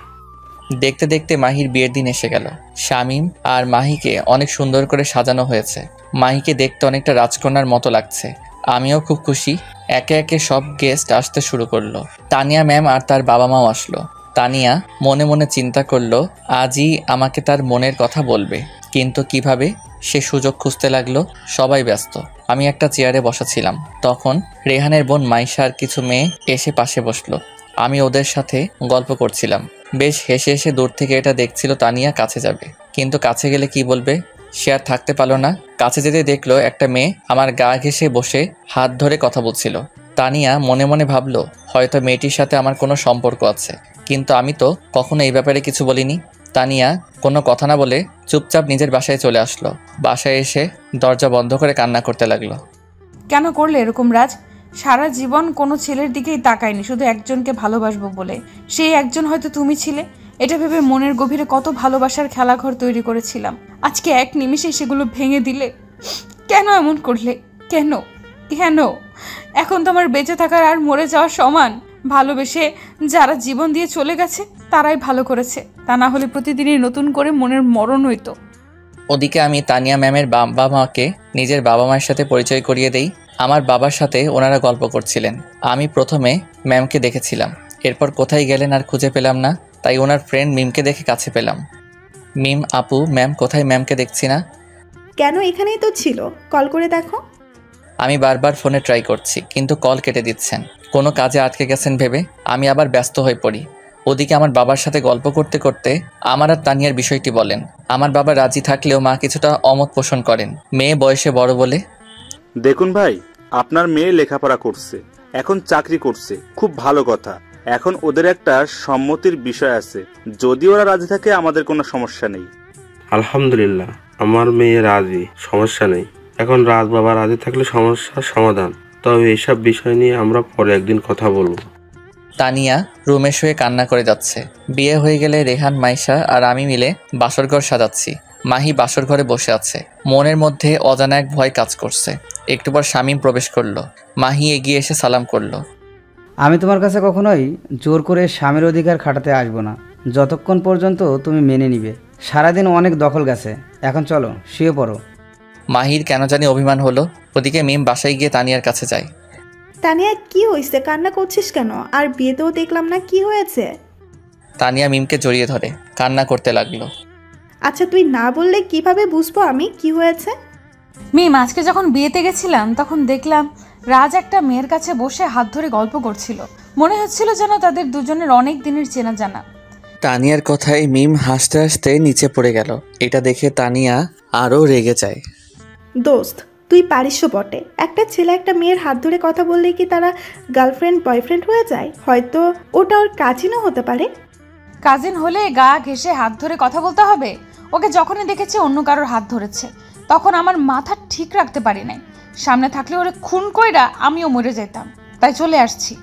দেখতে দেখতে মাহির বিয়ের দিন এসে গেল। শামীম আর মাহিকে অনেক সুন্দর করে সাজানো হয়েছে। মাহিকে দেখতে অনেকটা রাজকন্যার মতো লাগছে। আমিও খুব খুশি। একে একে সব গেস্ট আসতে শুরু করলো। তানিয়া ম্যাম আর তার বাবা মাও আসলো। তানিয়া মনে মনে চিন্তা করলো আজই আমাকে তার মনের কথা বলবে, কিন্তু কিভাবে সে সুযোগ খুঁজতে লাগলো। সবাই ব্যস্ত। আমি একটা চেয়ারে বসা ছিলাম। তখন রেহানের বোন মাইশা আর কিছু মেয়ে এসে পাশে বসলো। আমি ওদের সাথে গল্প করছিলাম। বেশ হেসে হেসে দূর থেকে এটা দেখছিল তানিয়া কাছে যাবে, কিন্তু কাছে গেলে কি বলবে সে আর থাকতে পারলো না। কাছে যেতে দেখলো একটা মেয়ে আমার গা ঘেঁষে বসে হাত ধরে কথা বলছিল। তানিয়া মনে মনে ভাবলো হয়তো মেয়েটির সাথে আমার কোনো সম্পর্ক আছে, কিন্তু আমি তো কখনো এই ব্যাপারে কিছু বলিনি। তানিয়া কোনো কথা না বলে চুপচাপ নিজের বাসায় চলে আসলো। বাসায় এসে দরজা বন্ধ করে কান্না করতে লাগলো। কেন করলে এরকম রাজ? সারা জীবন কোনো ছেলের দিকেই তাকায়নি, শুধু একজনকে ভালোবাসবো বলে। সেই একজন হয়তো তুমি ছিলে। এটা ভেবে মনের গভীরে কত ভালোবাসার খেলাঘর তৈরি করেছিলাম। আজকে এক নিমিষে সেগুলো ভেঙে দিলে। কেন এমন করলে? কেন কেন? এখন তো আমার বেঁচে থাকার আর মরে যাওয়ার সমান। ভালোবেসে যারা জীবন দিয়ে চলে গেছে তারাই ভালো করেছে, তা না হলে প্রতিদিনই নতুন করে মনের মরণ হইতো। ওদিকে আমি তানিয়া ম্যামের বাবা মাকে নিজের বাবা মায়ের সাথে পরিচয় করিয়ে দেই। আমার বাবার সাথে ওনারা গল্প করছিলেন। আমি প্রথমে ম্যামকে দেখেছিলাম, এরপর কোথায় গেলেন আর খুঁজে পেলাম না, তাই ওনার ফ্রেন্ড মিমকে দেখে কাছে পেলাম। মিম আপু, ম্যাম কোথায়? ম্যামকে দেখছি না। কেন, এখানেই তো ছিল, কল করে দেখো। আমি বারবার ফোনে ট্রাই করছি, কিন্তু কল কেটে দিচ্ছেন। কোনো কাজে আটকে গেছেন ভেবে আমি আবার ব্যস্ত হয়ে পড়ি। ওদিকে আমার বাবার সাথে গল্প করতে করতে আমার আর তানিয়ার বিষয়টি বলেন। আমার বাবা রাজি থাকলেও মা কিছুটা অমত পোষণ করেন, মেয়ে বয়সে বড় বলে। দেখুন ভাই, আপনার মেয়ে লেখাপড়া করছে, এখন চাকরি করছে, খুব ভালো কথা। এখন ওদের একটা সম্মতির বিষয় আছে, যদি ওরা রাজি থাকে আমাদের কোনো সমস্যা নেই। আলহামদুলিল্লাহ, আমার মেয়ে রাজি, সমস্যা নেই। এখন রাজ বাবা রাজি থাকলে সমস্যার সমাধান। তবে এইসব বিষয় নিয়ে আমরা পরে একদিন কথা বলবো। তানিয়া রুমে শুয়ে কান্না করে যাচ্ছে। বিয়ে হয়ে গেলে রেহান, মাইশা আর আমি মিলে বাসরঘর সাজাচ্ছি। মাহি বাসর ঘরে বসে আছে, মনের মধ্যে অজানা এক ভয় কাজ করছে। একটু পর শামীম প্রবেশ করলো। মাহি এগিয়ে এসে সালাম করলো। আমি তোমার কাছে কখনোই জোর করে স্বামীর অধিকার খাটাতে আসবো না, যতক্ষণ পর্যন্ত তুমি মেনে নিবে। সারাদিন অনেক দখল গেছে, এখন চলো শুয়ে পড়ো। মাহির কেন জানি অভিমান হলো। ওদিকে মিম বাসায় গিয়ে তানিয়ার কাছে যায়। তানিয়া, কি হয়েছে? কান্না করছিস কেন? আর বিয়েতেও দেখলাম না, কি হয়েছে? তানিয়া মিমকে জড়িয়ে ধরে কান্না করতে লাগলো। আচ্ছা, তুই না বললে কিভাবে বুঝবো আমি কি হয়েছে? মিম, আজকে যখন বিয়েতে গেছিলাম তখন দেখলাম রাজ একটা মেয়ের কাছে বসে হাত ধরে গল্প করছিল। মনে হচ্ছিল যেন তাদের দুজনের অনেক দিনের চেনা জানা। তানিয়ার কথায় মিম হাসতে হাসতে নিচে পড়ে গেল। এটা দেখে তানিয়া আরও রেগে যায়। দোস্ত, তুই পারিসও বটে। একটা ছেলে একটা মেয়ের হাত ধরে কথা বললে কি তারা গার্লফ্রেন্ড বয়ফ্রেন্ড হয়ে যায়? হয়তো ওটা ওর কাজিনও হতে পারে। কাজিন হলে গা ঘেঁষে হাত ধরে কথা বলতে হবে? ওকে যখনই দেখেছি অন্য কারোর হাত ধরেছে, তখন আমার মাথা ঠিক রাখতে পারি নাই। সামনে থাকলে ওরে খুন কইরা আমিও মরে যেতাম, তাই চলে আসছি।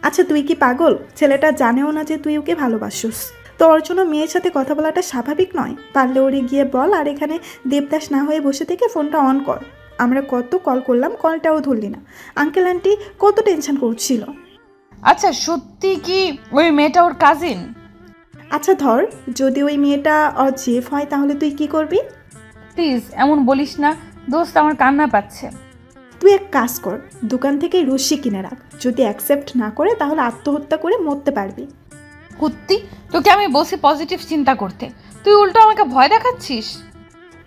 আচ্ছা, তুই কি পাগল? ছেলেটা জানেও না যে তুই ওকে ভালোবাসিস। তোর জন্য মেয়ের সাথে কথা বলাটা স্বাভাবিক নয়। পারলে ওরে গিয়ে বল, আর এখানে দেবদাস না হয়ে বসে থেকে ফোনটা অন কর। আমরা কত কল করলাম, কলটাও ধরলি না। আঙ্কেল আন্টি কত টেনশন করছিল। আচ্ছা, সত্যি কি ওই মেয়েটা ওর কাজিন? আচ্ছা ধর, যদি ওই মেয়েটা ওর জেফ হয় তাহলে তুই কি করবি? প্লিজ এমন বলিস না দোস্ত, আমার কান্না পাচ্ছে। তুই এক কাজ কর, দোকান থেকে রশ্মি কিনে রাখ। যদি অ্যাকসেপ্ট না করে তাহলে আত্মহত্যা করে মরতে পারবি। কুত্তি, তোকে আমি বসি পজিটিভ চিন্তা করতে, তুই উল্টো আমাকে ভয় দেখাচ্ছিস।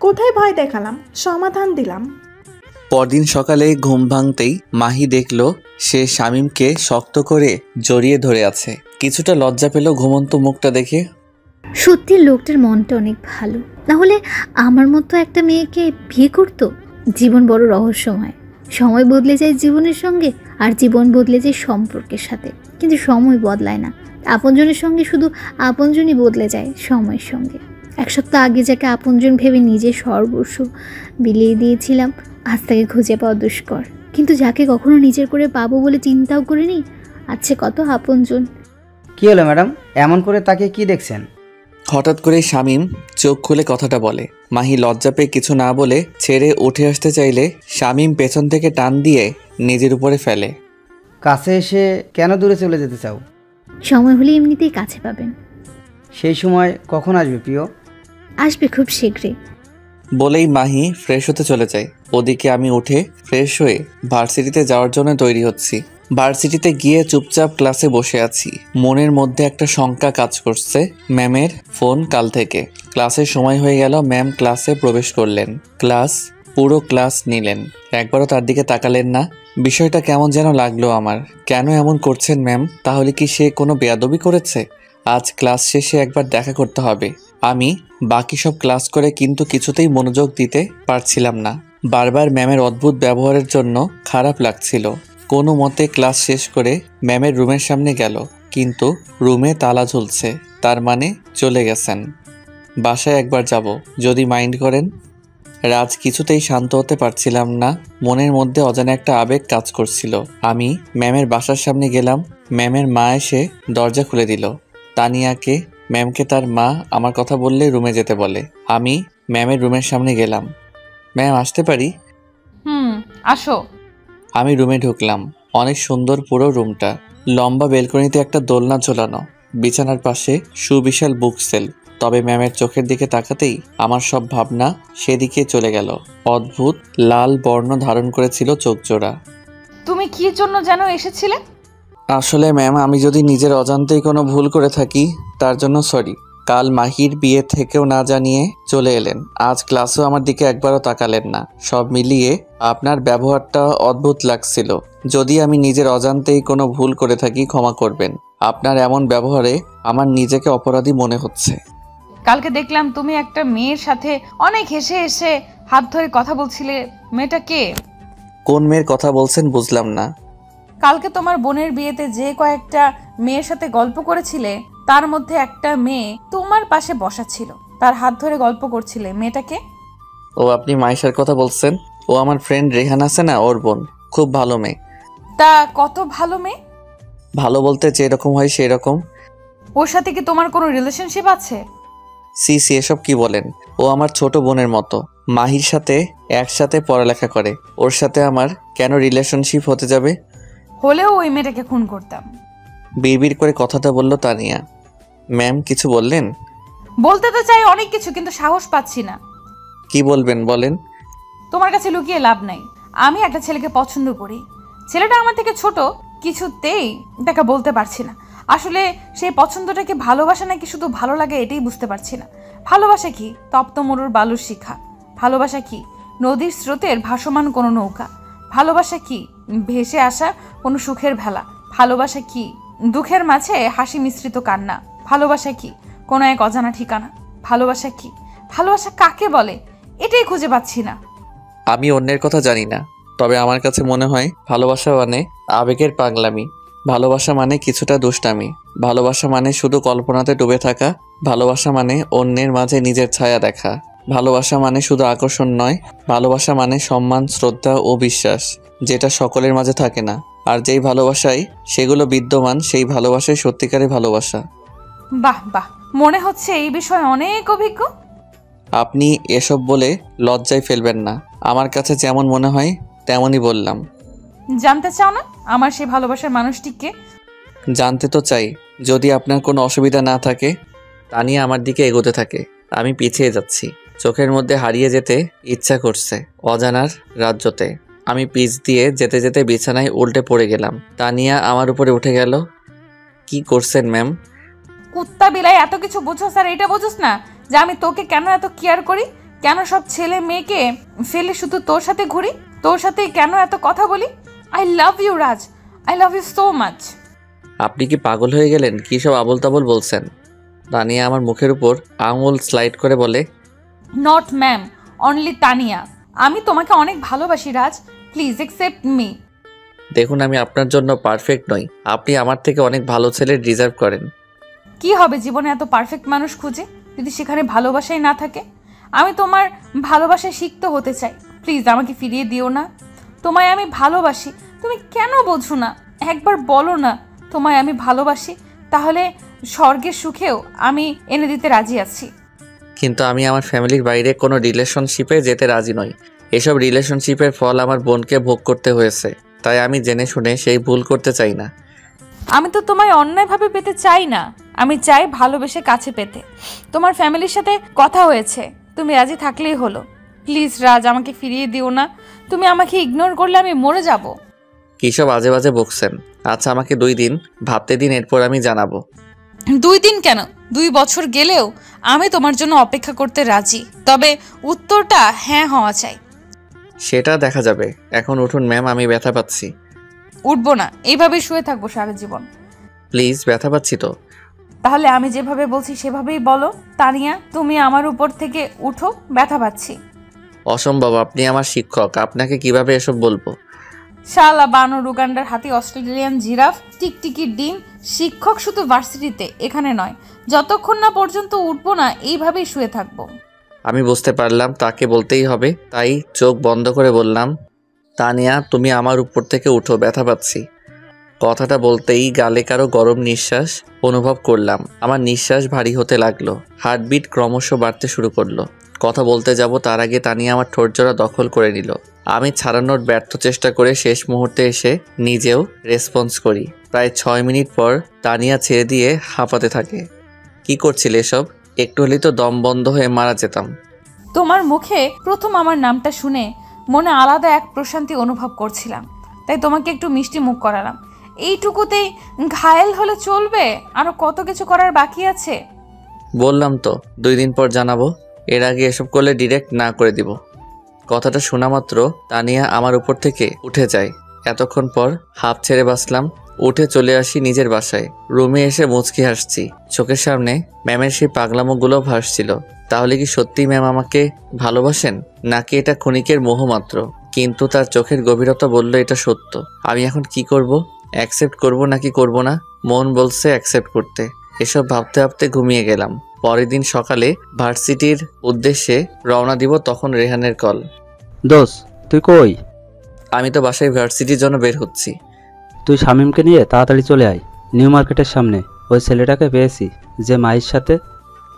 কোথায় ভয় দেখালাম? সমাধান দিলাম। পরদিন সকালে ঘুম ভাঙতেই মাহি দেখলো সে শামীমকে শক্ত করে জড়িয়ে ধরে আছে। কিছুটা লজ্জা পেল ঘুমন্ত মুখটা দেখে। সত্যি লোকটার মনটা অনেক ভালো, না হলে আমার মতো একটা মেয়েকে বিয়ে করতো। জীবন বড় রহস্যময়। সময় বদলে যায় জীবনের সঙ্গে, আর জীবন বদলে যায় সম্পর্কের সাথে। কিন্তু সময় বদলায় না। আপনজনের সঙ্গে শুধু আপনজনই বদলে যায় সময়ের সঙ্গে। এক সপ্তাহ আগে যাকে আপনজন ভেবে নিজের সর্বস্ব বিলিয়ে দিয়েছিলাম, আজ তাকে খুঁজে পাওয়া দুষ্কর। কিন্তু যাকে কখনো নিজের করে পাবো বলে চিন্তাও করিনি, আছে কত আপনজন। কি হলো ম্যাডাম, এমন করে তাকে কি দেখছেন? হঠাৎ করে শামীম চোখ খুলে কথাটা বলে। মাহি লজ্জা পেয়ে কিছু না বলে ছেড়ে উঠে আসতে চাইলে শামীম পেছন থেকে টান দিয়ে নিজের উপরে ফেলে। কাছে এসে কেন দূরে চলে যেতে চাও? সময় হলে এমনিতেই কাছে পাবেন। সেই সময় কখন আসবে প্রিয়? আসবে খুব শীঘ্রই। বলেই মাহি ফ্রেশ হতে চলে যায়। ওদিকে আমি উঠে ফ্রেশ হয়ে ভার্সিটিতে যাওয়ার জন্য তৈরি হচ্ছি। ভার্সিটিতে গিয়ে চুপচাপ ক্লাসে বসে আছি। মনের মধ্যে একটা শঙ্কা কাজ করছে। ম্যামের ফোন কাল থেকে। ক্লাসের সময় হয়ে গেল, ম্যাম ক্লাসে প্রবেশ করলেন। পুরো ক্লাস নিলেন, একবারও তার দিকে তাকালেন না। বিষয়টা কেমন যেন লাগলো আমার। কেন এমন করছেন ম্যাম? তাহলে কি সে কোনো বেয়াদবি করেছে? আজ ক্লাস শেষে একবার দেখা করতে হবে। আমি বাকি সব ক্লাস করে কিন্তু কিছুতেই মনোযোগ দিতে পারছিলাম না। বারবার ম্যামের অদ্ভুত ব্যবহারের জন্য খারাপ লাগছিল। কোনো মতে ক্লাস শেষ করে ম্যামের রুমের সামনে গেল, কিন্তু রুমে তালা ঝুলছে, তার মানে চলে গেছেন। বাসায় একবার যাব, যদি মাইন্ড করেন। রাজ কিছুতেই শান্ত হতে পারছিলাম না, মনের মধ্যে অজানা একটা আবেগ কাজ করছিল। আমি ম্যামের বাসার সামনে গেলাম। ম্যামের মা এসে দরজা খুলে দিল। তানিয়াকে ম্যামকে তার মা আমার কথা বললে রুমে যেতে বলে। আমি ম্যামের রুমের সামনে গেলাম। ম্যাম, আসতে পারি? আসো। আমি রুমে ঢুকলাম। অনেক সুন্দর পুরো রুমটা। লম্বা বেলকনিতে একটা দোলনা ঝোলানো, বিছানার পাশে সুবিশাল বুক সেল। তবে ম্যামের চোখের দিকে তাকাতেই আমার সব ভাবনা সেদিকে চলে গেল। অদ্ভুত লাল বর্ণ ধারণ করেছিল চোখ জোড়া। তুমি কি জন্য যেন এসেছিলে? আসলে ম্যাম, আমি যদি নিজের অজান্তেই কোনো ভুল করে থাকি তার জন্য সরি। কাল মাহির বিয়ে থেকেও না জানিয়ে চলে এলেন। আজ ক্লাসেও আমার দিকে একবারও তাকালেন না। সব মিলিয়ে আপনার ব্যবহারটা অদ্ভুত লাগছিল। যদি আমি নিজের অজান্তেই কোনো ভুল করে থাকি ক্ষমা করবেন। আপনার এমন ব্যবহারে আমার নিজেকে অপরাধী মনে হচ্ছে। কালকে দেখলাম তুমি একটা মেয়ের সাথে অনেক হেসে হেসে হাত ধরে কথা বলছিলে। মেয়েটা কে? কোন মেয়ের কথা বলছেন বুঝলাম না। কালকে তোমার বোনের বিয়েতে যে কয়েকটা মেয়ের সাথে গল্প করেছিলে, তার মধ্যে একটা মেয়ে তোমার পাশে বসা ছিল, তার হাত ধরে গল্প করছিলে। মেয়েটাকে? ও, আপনি মাইশার কথা বলছেন? ও আমার ফ্রেন্ড রেহান আছে না, ওর বোন। খুব ভালো মেয়ে। তা কত ভালো মেয়ে? ভালো বলতে যেরকম হয় সেই রকম। ওর সাথে কি তোমার কোনো রিলেশনশিপ আছে? সি এসব কি বলেন? ও আমার ছোট বোনের মতো। মাহির সাথে একসাথে পড়ালেখা করে। ওর সাথে আমার কেন রিলেশনশিপ হতে যাবে? হলেও ওই মেয়েটাকে খুন করতাম। বিড়বিড় করে কথাটা বলল তানিয়া। ম্যাম, কিছু বললেন? বলতে তো চাই অনেক কিছু, কিন্তু সাহস পাচ্ছি না। কি বলবেন বলেন। তোমার কাছে লুকিয়ে লাভ নাই। আমি একটা ছেলেকে পছন্দ করি। ছেলেটা আমার থেকে ছোট, কিছুতেই তাকে বলতে পারছি না। আসলে সেই পছন্দটা কি ভালোবাসা নাকি শুধু ভালো লাগে এটাই বুঝতে পারছি না। ভালোবাসা কি তপ্ত মরুর বালুর শিখা? ভালোবাসা কি নদীর স্রোতের ভাসমান কোনো নৌকা? ভালোবাসা কি ভেসে আসা কোনো সুখের ভেলা? ভালোবাসা কি দুঃখের মাঝে হাসি মিশ্রিত কান্না? ভালোবাসা কি কোনো এক অজানা ঠিকানা? ভালোবাসা কি? ভালোবাসা কাকে বলে এটাই খুঁজে পাচ্ছি না। আমি অন্যের কথা জানি না, তবে আমার কাছে মনে হয় ভালোবাসা মানে আবেগের পাগলামি। ভালোবাসা মানে কিছুটা দুষ্টামি। ভালোবাসা মানে শুধু কল্পনাতে ডুবে থাকা। ভালোবাসা মানে অন্যের মাঝে নিজের ছায়া দেখা। ভালোবাসা মানে শুধু আকর্ষণ নয়, ভালোবাসা মানে সম্মান, শ্রদ্ধা ও বিশ্বাস, যেটা সকলের মাঝে থাকে না। আর যেই ভালোবাসায় সেগুলো বিদ্যমান, সেই ভালোবাসাই সত্যিকারের ভালোবাসা। বাহ বাহ, মনে হচ্ছে এই বিষয়ে অনেক অভিজ্ঞ। আপনি এসব বলে লজ্জায় ফেলবেন না। আমার কাছে যেমন মনে হয় তেমনই বললাম। জানতে চাও না আমার সেই ভালোবাসার মানুষটিকে? জানতে তো চাই, যদি আপনার কোনো অসুবিধা না থাকে। তানিয়া আমার দিকে এগোতে থাকে। আমি পিছিয়ে যাচ্ছি। চোখের মধ্যে হারিয়ে যেতে ইচ্ছা করছে অজানার রাজ্যতে। আমি পিছ দিয়ে যেতে যেতে বিছানায় উল্টে পড়ে গেলাম। তানিয়া আমার উপরে উঠে গেল। কি করছেন ম্যাম? কুত্তা বিলাই এত কিছু বুঝো স্যার, এটা বুঝোস না যে আমি তোকে কেন এত কেয়ার করি? কেন সব ছেলে মেয়েকে ফেলে শুধু তোর সাথে ঘুরি? তোর সাথে কেন এত কথা বলি? I love you Raj, I love you so much. আপনি কি পাগল হয়ে গেলেন? কী সব আবোল তাবোল বলছেন? তানিয়া আমার মুখের উপর আঙুল স্লাইড করে বলে, নট ম্যাম, অনলি তানিয়া। আমি তোমাকে অনেক ভালোবাসি রাজ, প্লিজ অ্যাকসেপ্ট মি। দেখুন, আমি আপনার জন্য পারফেক্ট নই। আপনি আমার থেকে অনেক ভালো ছেলে ডিজার্ভ করেন। কি হবে জীবনে এত পারফেক্ট মানুষ খুঁজে যদি সেখানে ভালোবাসাই না থাকে? আমি তোমার ভালোবাসায় সিক্ত হতে চাই। প্লিজ আমাকে ফিরিয়ে দিও না। তোমায় আমি ভালোবাসি, তুমি কেন বোঝো না? একবার বলো না তোমায় আমি ভালোবাসি, তাহলে স্বর্গের সুখেও আমি এনে দিতে রাজি আছি। কিন্তু আমি আমার ফ্যামিলির বাইরে কোনো রিলেশনশিপে যেতে রাজি নই। এসব রিলেশনশিপের ফল আমার বোনকে ভোগ করতে হয়েছে, তাই আমি জেনে শুনে সেই ভুল করতে চাই না। আমি তো তোমায় অন্যায়ভাবে পেতে চাই না, আমি চাই ভালোবেসে কাছে পেতে। তোমার ফ্যামিলির সাথে কথা হয়েছে, তুমি রাজি থাকলেই হলো। প্লিজ রাজ, আমাকে ফিরিয়ে দিও না। তুমি আমাকে ইগনোর করলে আমি মরে যাব। কী সব আজে বাজে বকছেন? আচ্ছা, আমাকে 2 দিন ভাবতে দিন, এরপর আমি জানাবো। 2 দিন কেন, 2 বছর গেলেও আমি তোমার জন্য অপেক্ষা করতে রাজি, তবে উত্তরটা হ্যাঁ হওয়া চাই। সেটা দেখা যাবে। এখন উঠুন ম্যাম, আমি ব্যথা পাচ্ছি। উঠবো না, এইভাবেই শুয়ে থাকবো সারা জীবন। প্লিজ, ব্যথা পাচ্ছি তো। তাহলে আমি যেভাবে বলছি সেভাবেই বলো। তানিয়া, তুমি আমার উপর থেকে উঠো, ব্যথা পাচ্ছি। অসম্ভব, আপনি আমার শিক্ষক, আপনাকে কিভাবে এসব বলবো? শালা বানর, উগান্ডার হাতি, অস্ট্রেলিয়ান জিরাফ, টিকটিকির ডিম। শিক্ষক শুধু ভার্সিটিতে, এখানে নয়। যতক্ষণ না পর্যন্ত উঠবো না এইভাবেই শুয়ে থাকবো। আমি বুঝতে পারলাম তাকে বলতেই হবে, তাই চোখ বন্ধ করে বললাম, তানিয়া তুমি আমার উপর থেকে উঠো, ব্যথা পাচ্ছি। কথাটা বলতেই গালে কারো গরম নিঃশ্বাস অনুভব করলাম। আমার নিঃশ্বাস ভারী হতে লাগলো, হার্টবিট ক্রমশ বাড়তে শুরু করলো। কথা বলতে যাব তার আগে তানিয়া আমার ঠোঁটজোড়া দখল করে নিল। আমি ছাড়ানোর ব্যর্থ চেষ্টা করে শেষ মুহূর্তে এসে নিজেও রেসপন্স করি। প্রায় 6 মিনিট পর তানিয়া ছেড়ে দিয়ে হাঁপাতে থাকে। কি করছিলে এসব? একটু হলেই তো দম বন্ধ হয়ে মারা যেতাম। তোমার মুখে প্রথম আমার নামটা শুনে মনে আলাদা এক প্রশান্তি অনুভব করছিলাম, তাই তোমাকে একটু মিষ্টি মুখ করালাম। এইটুকুতেই ঘায়েল হলে চলবে? আরো কত কিছু করার বাকি আছে। বললাম তো 2 দিন পর জানাবো। এর আগে এসব করলে ডিরেক্ট না করে দিব। কথাটা শোনা মাত্র তানিয়া আমার উপর থেকে উঠে যায়। এতক্ষণ পর হাঁপ ছেড়ে বাঁচলাম। উঠে চলে আসি নিজের বাসায়। রুমে এসে মুচকি হাসছি। চোখের সামনে ম্যামের সেই পাগলামোগুলো ভাসছিল। তাহলে কি সত্যি ম্যাম আমাকে ভালোবাসেন, নাকি এটা ক্ষণিকের মোহ মাত্র? কিন্তু তার চোখের গভীরতা বলল এটা সত্য। আমি এখন কি করব? অ্যাকসেপ্ট করব নাকি করব না? মন বলছে অ্যাকসেপ্ট করতে। এসব ভাবতে ভাবতে ঘুমিয়ে গেলাম। পরের দিন সকালে ভার্সিটির উদ্দেশ্যে রওনা দিব, তখন রেহানের কল। দোষ, তুই কই? আমি তো বাসায় ভার্সিটির জন্য বের হচ্ছি। তুই শামীমকে নিয়ে তাড়াতাড়ি চলে আয়। নিউ মার্কেটের সামনে ওই ছেলেটাকে পেয়েছি, যে মায়ের সাথে।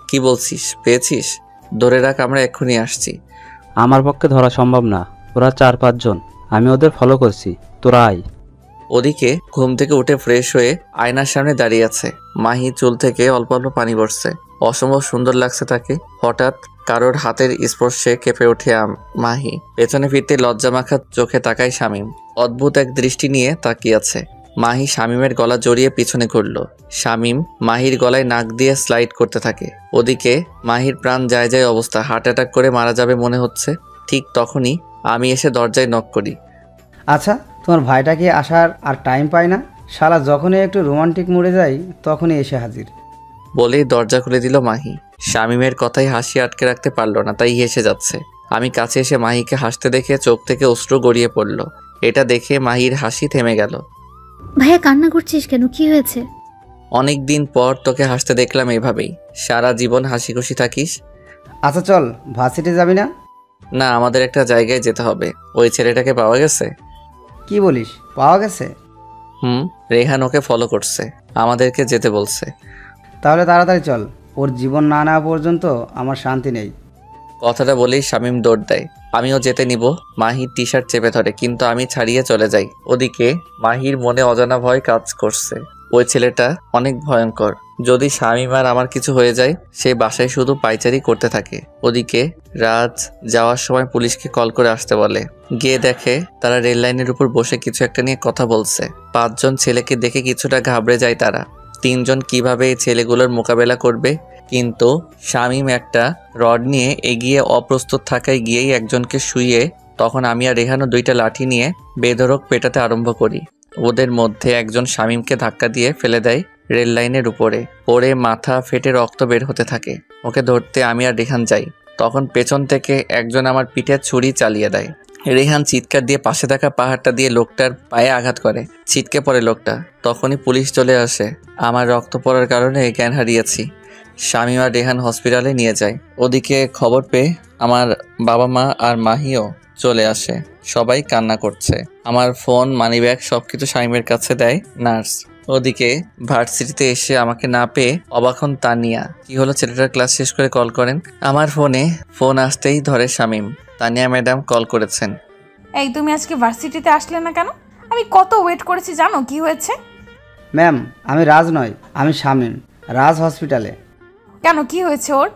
কি বলছিস? পেয়েছিস? ধরে রাখ, আমরা এক্ষুনি আসছি। আমার পক্ষে ধরা সম্ভব না, ওরা 4-5 জন। আমি ওদের ফলো করছি, তোরা আয়। ওদিকে ঘুম থেকে উঠে ফ্রেশ হয়ে আয়নার সামনে দাঁড়িয়ে আছে মাহি। চুল থেকে অল্প অল্প পানি পড়ছে, অসম্ভব সুন্দর লাগছে তাকে। হঠাৎ কারোর হাতের স্পর্শে কেঁপে ওঠে মাহি। পেছনে ফিরতে লজ্জা মাখা চোখে তাকায় শামীম। অদ্ভুত এক দৃষ্টি নিয়ে তাকিয়ে আছে। মাহি শামীমের গলা জড়িয়ে পিছনে ঘুরল। শামীম মাহির গলায় নাক দিয়ে স্লাইড করতে থাকে। ওদিকে মাহির প্রাণ যায় যায় অবস্থা, হার্ট অ্যাটাক করে মারা যাবে মনে হচ্ছে। ঠিক তখনই আমি এসে দরজায় নক করি। আচ্ছা, তোমার ভাইটা কি আসার আর টাইম পায় না? শালা যখনই একটু রোমান্টিক মুডে যাই তখনই এসে হাজির। বলেই দরজা খুলে দিল মাহি। শামীমের কথাই হাসি আটকে রাখতে পারল না, তাই হেসে যাচ্ছে। আমি কাছে এসে মাহিকে হাসতে দেখে চোখ থেকে অশ্রু গড়িয়ে পড়ল। এটা দেখে মাহির হাসি থেমে গেল। ভাইয়া কান্না করছিস কেন, কি হয়েছে? অনেক দিন পর তোকে হাসতে দেখলাম এভাবেই। সারা জীবন হাসি খুশি থাকিস। আচ্ছা চল, ভার্সিটি যাবি না? না, আমাদের একটা জায়গায় যেতে হবে। ওই ছেলেটাকে পাওয়া গেছে? কি বলিস, পাওয়া গেছে? রেহান ওকে ফলো করছে, আমাদেরকে যেতে বলছে। তাহলে তাড়াতাড়ি চল, ওর জীবন না নেওয়া পর্যন্ত আমার শান্তি নেই। কথাটা বলেই শামীম দৌড় দেয়। আমিও যেতে নিব। মাহির টি শার্ট চেপে ধরে, কিন্তু আমি ছাড়িয়ে চলে যাই। ওদিকে মাহির মনে অজানা ভয় কাজ করছে। ওই ছেলেটা অনেক ভয়ঙ্কর। যদি শামীম আর আমার কিছু হয়ে যায়, সে বাসায় শুধু পাইচারি করতে থাকে। ওদিকে রাজ যাওয়ার সময় পুলিশকে কল করে আসতে বলে। গিয়ে দেখে তারা রেল লাইনের উপর বসে কিছু একটা নিয়ে কথা বলছে। 5 জন ছেলেকে দেখে কিছুটা ঘাবড়ে যায় তারা। 3 জন কিভাবে এই ছেলেগুলোর মোকাবেলা করবে। কিন্তু শামীম একটা রড নিয়ে এগিয়ে অপ্রস্তুত থাকায় গিয়েই একজনকে শুইয়ে, তখন আমি আর রেহানও 2টা লাঠি নিয়ে বেধড়ক পেটাতে আরম্ভ করি। ওদের মধ্যে একজন শামীমকে ধাক্কা দিয়ে ফেলে দেয় রেল লাইনের উপরে। পরে মাথা ফেটে রক্ত বের হতে থাকে। ওকে ধরতে আমি আর রেহান যাই। তখন পেছন থেকে একজন আমার পিঠে ছুরি চালিয়ে দেয়। রেহান চিৎকার দিয়ে পাশে থাকা পাহাড়টা দিয়ে লোকটার পায়ে আঘাত করে। ছিটকে পড়ে লোকটা। তখনই পুলিশ চলে আসে। আমার রক্ত পড়ার কারণে জ্ঞান হারিয়েছি। শামীম আর রেহান হসপিটালে নিয়ে যায়। ওদিকে খবর পেয়ে আমার বাবা মা আর মাহিও চলে আসে। সবাই কান্না করছে। আমার ফোন, মানিব্যাগ সবকিছু শামীমের কাছে দেয় নার্স। ওদিকে ভার্সিটিতে এসে আমাকে না পেয়ে অবাক হন তানিয়া। কি হলো, ছেলেটার ক্লাস শেষ করে কল করেন। আমার ফোন আসতেই ধরে শামীম। তানিয়া ম্যাডাম কল করেছেন। এই তুমি আজকে ভার্সিটিতে আসলে না কেন? আমি কত ওয়েট করেছি জানো? কি হয়েছে? ম্যাম, আমি রাজ নয়, আমি শামীম। রাজ হসপিটালে। কেন, কি হয়েছে ওর?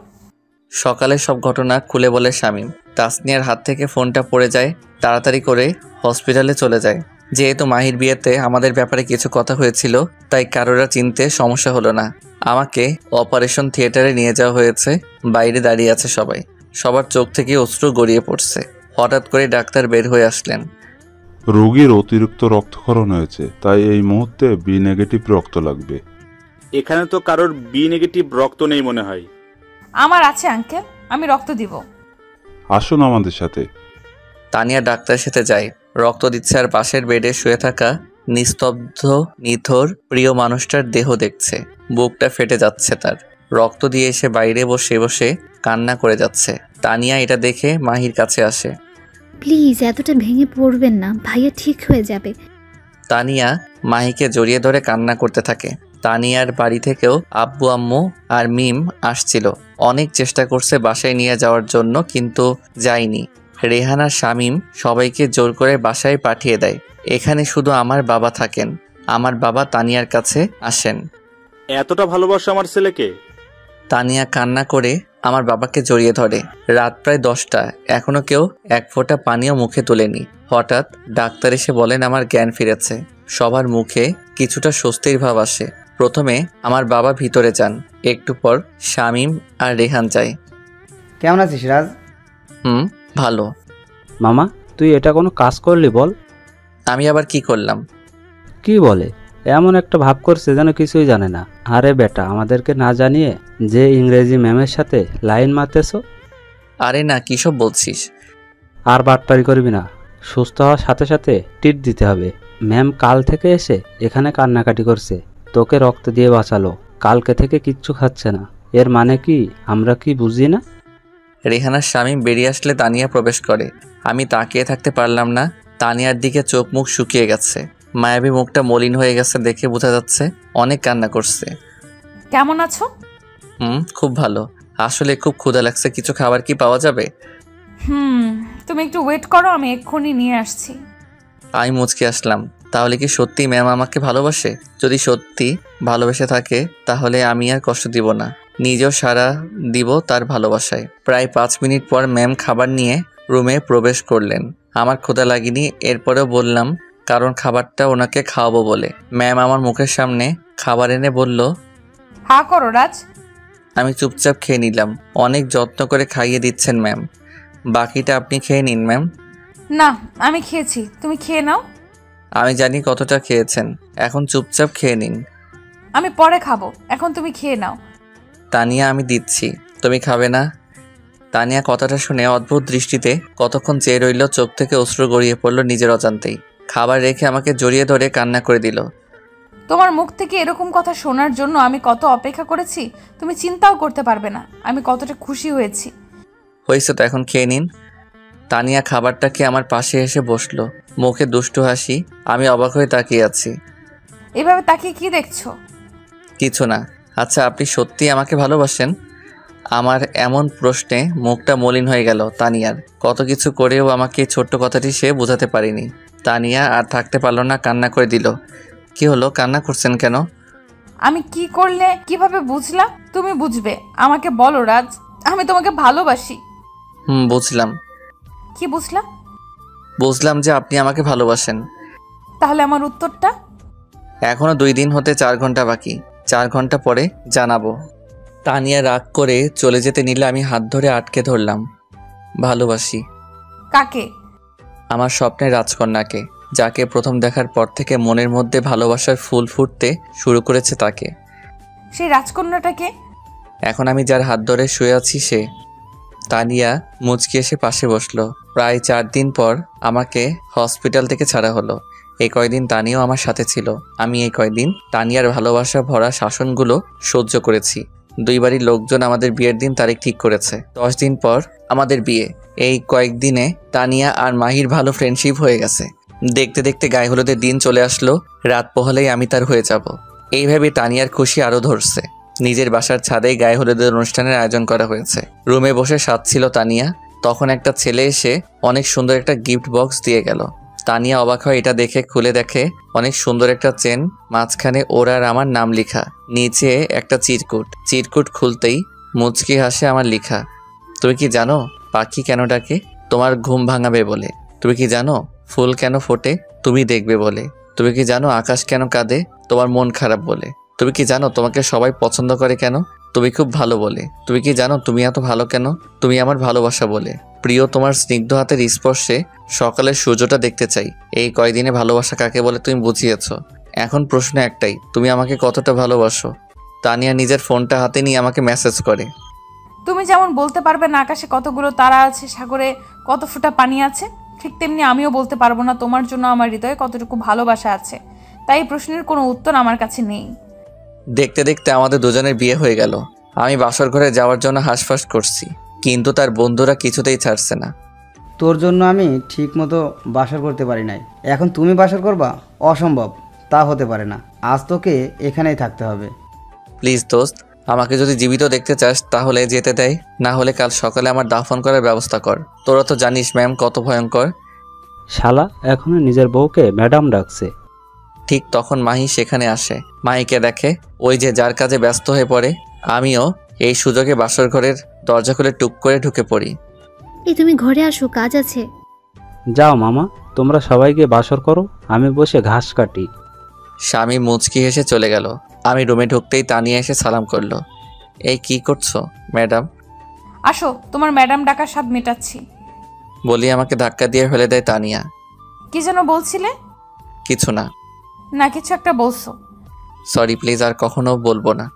সকালে সব ঘটনা খুলে বলে শামীম। তাসনিয়ার হাত থেকে ফোনটা পড়ে যায়। তাড়াতাড়ি করে হসপিটালে চলে যায়। যেহেতু মাহির বিয়েতে আমাদের ব্যাপারে কিছু কথা হয়েছিল, তাই কারোরা চিনতে সমস্যা হলো না। আমাকে অপারেশন থিয়েটারে নিয়ে যাওয়া হয়েছে। বাইরে দাঁড়িয়ে আছে সবাই। সবার চোখ থেকে অশ্রু গড়িয়ে পড়ছে। হঠাৎ করে ডাক্তার বের হয়ে আসলেন। রোগীর অতিরিক্ত রক্তক্ষরণ হয়েছে, তাই এই মুহূর্তে বি নেগেটিভ রক্ত লাগবে। এখানে তো কারোর বি নেগেটিভ রক্ত নেই মনে হয়। আমার আছে আঙ্কেল, আমি রক্ত দিব। আসুন আমাদের সাথে। তানিয়া ডাক্তারের সাথে যায়, রক্ত দিচ্ছে আর পাশের বেডে শুয়ে থাকা নিস্তব্ধ নিথর প্রিয় মানুষটার দেহ দেখছে। বুকটা ফেটে যাচ্ছে তার। রক্ত দিয়ে এসে বাইরে বসে বসে কান্না করে যাচ্ছে। তানিয়া এটা দেখে মাহির কাছে আসে। প্লিজ এতটা ভেঙে পড়বেন না, ভাইয়া ঠিক হয়ে যাবে। তানিয়া মাহিকে জড়িয়ে ধরে কান্না করতে থাকে। তানিয়ার বাড়ি থেকেও আব্বু আম্মু আর মিম আসছিল। অনেক চেষ্টা করছে বাসায় নিয়ে যাওয়ার জন্য, কিন্তু যায়নি। রেহান আর শামীম সবাইকে জোর করে বাসায় পাঠিয়ে দেয়। এখানে শুধু আমার বাবা থাকেন। আমার বাবা তানিয়ার কাছে আসেন। এতটা ভালোবাসো আমার ছেলেকে? তানিয়া কান্না করে আমার বাবাকে জড়িয়ে ধরে। রাত প্রায় 10টা, এখনো কেউ এক ফোঁটা পানিও মুখে তোলেনি। হঠাৎ ডাক্তার এসে বলেন আমার জ্ঞান ফিরেছে। সবার মুখে কিছুটা স্বস্তির ভাব আসে। প্রথমে আমার বাবা ভিতরে যান, একটু পর শামীম আর রেহান যায়। কেমন আছিস রাজ? ভালো। মামা তুই এটা কোনো কাজ করলি বল? আমি আবার কি করলাম? কি বলে? এমন একটা ভাব করছে যেন কিছুই জানে না। আরে বেটা, আমাদেরকে না জানিয়ে যে ইংরেজি ম্যামের সাথে লাইন মারতেছ। আরে না, কি সব বলছিস? আর বাটপারি করবি না। সুস্থ হওয়ার সাথে সাথে ট্রিট দিতে হবে। ম্যাম কাল থেকে এসে এখানে কান্নাকাটি করছে, তোকে রক্ত দিয়ে বাঁচালো, কালকে থেকে কিচ্ছু খাচ্ছে না। এর মানে কি আমরা কি বুঝি না? রেহানার শামীম বেরিয়ে আসলে তানিয়া প্রবেশ করে। আমি তাকিয়ে থাকতে পারলাম না। তানিয়ার দিকে চোখ মুখ শুকিয়ে গেছে, মায়াবী মুখটা মলিন হয়ে গেছে দেখে বোঝা যাচ্ছে অনেক কান্না করছে। কেমন আছো? খুব ভালো। আসলে খুব ক্ষুধা লাগছে, কিছু খাবার কি পাওয়া যাবে? তুমি একটু ওয়েট করো, আমি এক্ষুনি নিয়ে আসছি। আমি মুচকে আসলাম। তাহলে কি সত্যি ম্যাম আমাকে ভালোবাসে? যদি সত্যি ভালোবেসে থাকে তাহলে আমি আর কষ্ট দিব না, নিজেও সারা দিব তার ভালোবাসায়। প্রায় 5 মিনিট পর ম্যাম খাবার নিয়ে রুমে প্রবেশ করলেন। আমার ক্ষুধা লাগেনি, এরপরেও বললাম, কারণ খাবারটা ওনাকে খাওয়াবো বলে। ম্যাম আমার মুখের সামনে খাবার এনে বলল, হা করো রাজ। আমি চুপচাপ খেয়ে নিলাম। অনেক যত্ন করে খাইয়ে দিচ্ছেন ম্যাম। বাকিটা আপনি খেয়ে নিন ম্যাম। না, আমি খেয়েছি, তুমি খেয়ে নাও। আমি জানি কতটা খেয়েছেন, এখন চুপচাপ খেয়ে নিন। আমি পরে খাবো, এখন তুমি খেয়ে নাও। তানিয়া আমি দিচ্ছি, তুমি খাবে না? তানিয়া কথাটা শুনে অদ্ভুত দৃষ্টিতে কতক্ষণ চেয়ে রইল, চোখ থেকে অশ্রু গড়িয়ে পড়ল নিজের অজান্তেই। খাবার রেখে আমাকে জড়িয়ে ধরে কান্না করে দিল। তোমার মুখ থেকে এরকম কথা শোনার জন্য আমি কত অপেক্ষা করেছি তুমি চিন্তাও করতে পারবে না আমি কতটা খুশি হয়েছি। হয়েছে তো, এখন খেয়ে নিন। তানিয়া খাবারটাকে আমার পাশে এসে বসলো, মুখে দুষ্টু হাসি। আমি অবাক হয়ে তাকিয়ে আছি। এভাবে তাকিয়ে কি দেখছো? কিছু না। আচ্ছা, আপনি সত্যি আমাকে ভালোবাসেন? আমার এমন প্রশ্নে মুখটা মলিন হয়ে গেল তানিয়ার। কত কিছু করেও আমাকে ছোট্ট কথাটি সে বোঝাতে পারেনি। তানিয়া আর থাকতে পারলো না, কান্না করে দিল। কি হলো, কান্না করছেন কেন? আমি কি করলে কিভাবে বুঝলা? তুমি বুঝবে, আমাকে বলো রাজ, আমি তোমাকে ভালোবাসি। বুঝলাম। কি বুঝলা? বুঝলাম যে আপনি আমাকে ভালোবাসেন। তাহলে আমার উত্তরটা? এখনো 2 দিন হতে 4 ঘন্টা বাকি, 4 ঘন্টা পরে জানাবো। তানিয়া রাগ করে চলে যেতে নিলে আমি হাত ধরে আটকে ধরলাম। ভালোবাসি। কাকে? আমার স্বপ্নের রাজকন্যাকে, যাকে প্রথম দেখার পর থেকে মনের মধ্যে ভালোবাসার ফুল ফুটতে শুরু করেছে তাকে। সেই রাজকন্যাটাকে? এখন আমি যার হাত ধরে শুয়ে আছি সে। তানিয়া মুচকি এসে পাশে বসলো। প্রায় 4 দিন পর আমাকে হসপিটাল থেকে ছাড়া হলো। এই কয়দিন তানিয়াও আমার সাথে ছিল। আমি এই কয়দিন তানিয়ার ভালোবাসা ভরা শাসনগুলো সহ্য করেছি। 2 বাড়ির লোকজন আমাদের বিয়ের দিন তারিখ ঠিক করেছে। 10 দিন পর আমাদের বিয়ে। এই কয়েকদিনে তানিয়া আর মাহির ভালো ফ্রেন্ডশিপ হয়ে গেছে। দেখতে দেখতে গায়ে হলুদের দিন চলে আসলো। রাত পোহালেই আমি তার হয়ে যাব। এইভাবে তানিয়ার খুশি আরও ধরছে। নিজের বাসার ছাদেই গায়ে হলুদের অনুষ্ঠানের আয়োজন করা হয়েছে। রুমে বসে সাজছিল তানিয়া। তখন একটা ছেলে এসে অনেক সুন্দর একটা গিফট বক্স দিয়ে গেল। তানিয়া অবাক হয় এটা দেখে। খুলে দেখে অনেক সুন্দর একটা চেন, মাঝখানে ওর আর আমার নাম লেখা, নিচে একটা চিরকুট। চিরকুট খুলতেই মুচকি হাসে আমার লেখা, তুমি কি জানো পাখি কেন ডাকে? তোমার ঘুম ভাঙাবে বলে। তুমি কি জানো ফুল কেন ফোটে? তুমি দেখবে বলে। তুমি কি জানো আকাশ কেন কাঁদে? তোমার মন খারাপ বলে। তুমি কি জানো তোমাকে সবাই পছন্দ করে কেন? তুমি খুব ভালো বলে। তুমি কি জানো তুমি এত ভালো কেন? তুমি আমার ভালোবাসা বলে। প্রিয়, তোমার স্নিগ্ধ হাতের স্পর্শে সকালের সূর্যটা দেখতে চাই। এই কয়দিনে ভালোবাসা কাকে বলে তুমি বুঝিয়েছ। এখন প্রশ্ন একটাই, তুমি আমাকে কতটা ভালোবাসো? তানিয়া নিজের ফোনটা হাতে নিয়ে আমাকে মেসেজ করে। তুমি যেমন বলতে পারবে না আকাশে কতগুলো তারা আছে, সাগরে কত ফোঁটা পানি আছে, ঠিক তেমনি আমিও বলতে পারবো না তোমার জন্য আমার হৃদয়ে কতটুকু ভালোবাসা আছে। তাই এই প্রশ্নের কোনো উত্তর আমার কাছে নেই। দেখতে দেখতে আমাদের দুজনের বিয়ে হয়ে গেল। আমি বাসর ঘরে যাওয়ার জন্য হাঁসফাঁস করছি, কিন্তু তার বন্ধুরা কিছুতেই ছাড়ছে না। তোর জন্য আমি ঠিক মতো বাসর করতে পারি নাই, এখন তুমি বাসর করবা? অসম্ভব, তা হতে পারে না। আজ তোকে এখানেই থাকতে হবে। প্লিজ দোস্ত, আমাকে যদি জীবিত দেখতে চাস তাহলে যেতে দেয়, না হলে কাল সকালে আমার দাফন করার ব্যবস্থা কর। তোরা তো জানিস ম্যাম কত ভয়ঙ্কর। শালা এখনো নিজের বউকে ম্যাডাম ডাকছে। ঠিক তখন মাহি সেখানে আসে। মাহিকে দেখে ওই যে যার কাজে ব্যস্ত হয়ে পড়ে। আমিও এই সুযোগে বাসর ঘরের দরজা খুলে টুক করে ঢুকে পড়ি। এই তুমি ঘরে আসো, কাজ আছে। যাও মামা, তোমরা সবাই গিয়ে বাসর করো, আমি বসে ঘাস কাটি। স্বামী মুচকি হেসে চলে গেল। আমি রুমে ঢুকতেই তানিয়া এসে সালাম করলো। এই কি করছো ম্যাডাম? আসো, তোমার ম্যাডাম ডাকার স্বাদ মেটাচ্ছি। বলি আমাকে ধাক্কা দিয়ে ফেলে দেয় তানিয়া। কি যেন বলছিলে? কিছু না। না, কিছু একটা বলছো। সরি প্লিজ, আর কখনো বলবো না।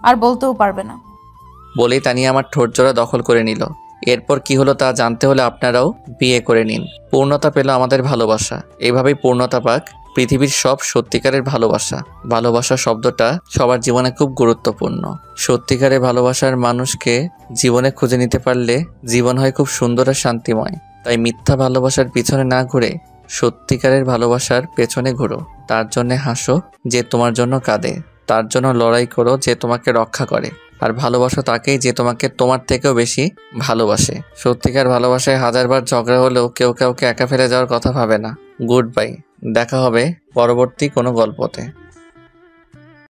আর বলতেও পারবে না। বলেই তানিয়া আমার ঠোঁট জোড়া দখল করে নিল। এরপর কি হলো তা জানতে হলে আপনারাও বিয়ে করে নিন। পূর্ণতা পেল আমাদের ভালোবাসা। এইভাবেই পূর্ণতা পাক পৃথিবীর সব সত্যিকারের ভালোবাসা। ভালোবাসা শব্দটা সবার জীবনে খুব গুরুত্বপূর্ণ। সত্যিকারের ভালোবাসার মানুষকে জীবনে খুঁজে নিতে পারলে জীবন হয় খুব সুন্দর আর শান্তিময়। তাই মিথ্যা ভালোবাসার পিছনে না ঘুরে সত্যিকারের ভালোবাসার পেছনে ঘুরো। তার জন্যে হাসো যে তোমার জন্য কাঁদে, তার জন্য লড়াই করো যে তোমাকে রক্ষা করে, আর ভালোবাসো তাকেই যে তোমাকে তোমার থেকেও বেশি ভালোবাসে। সত্যিকার ভালোবাসায় হাজারবার ঝগড়া হলেও কেউ কাউকে একা ফেলে যাওয়ার কথা ভাবে না। গুড বাই, দেখা হবে পরবর্তী কোনো গল্পতে।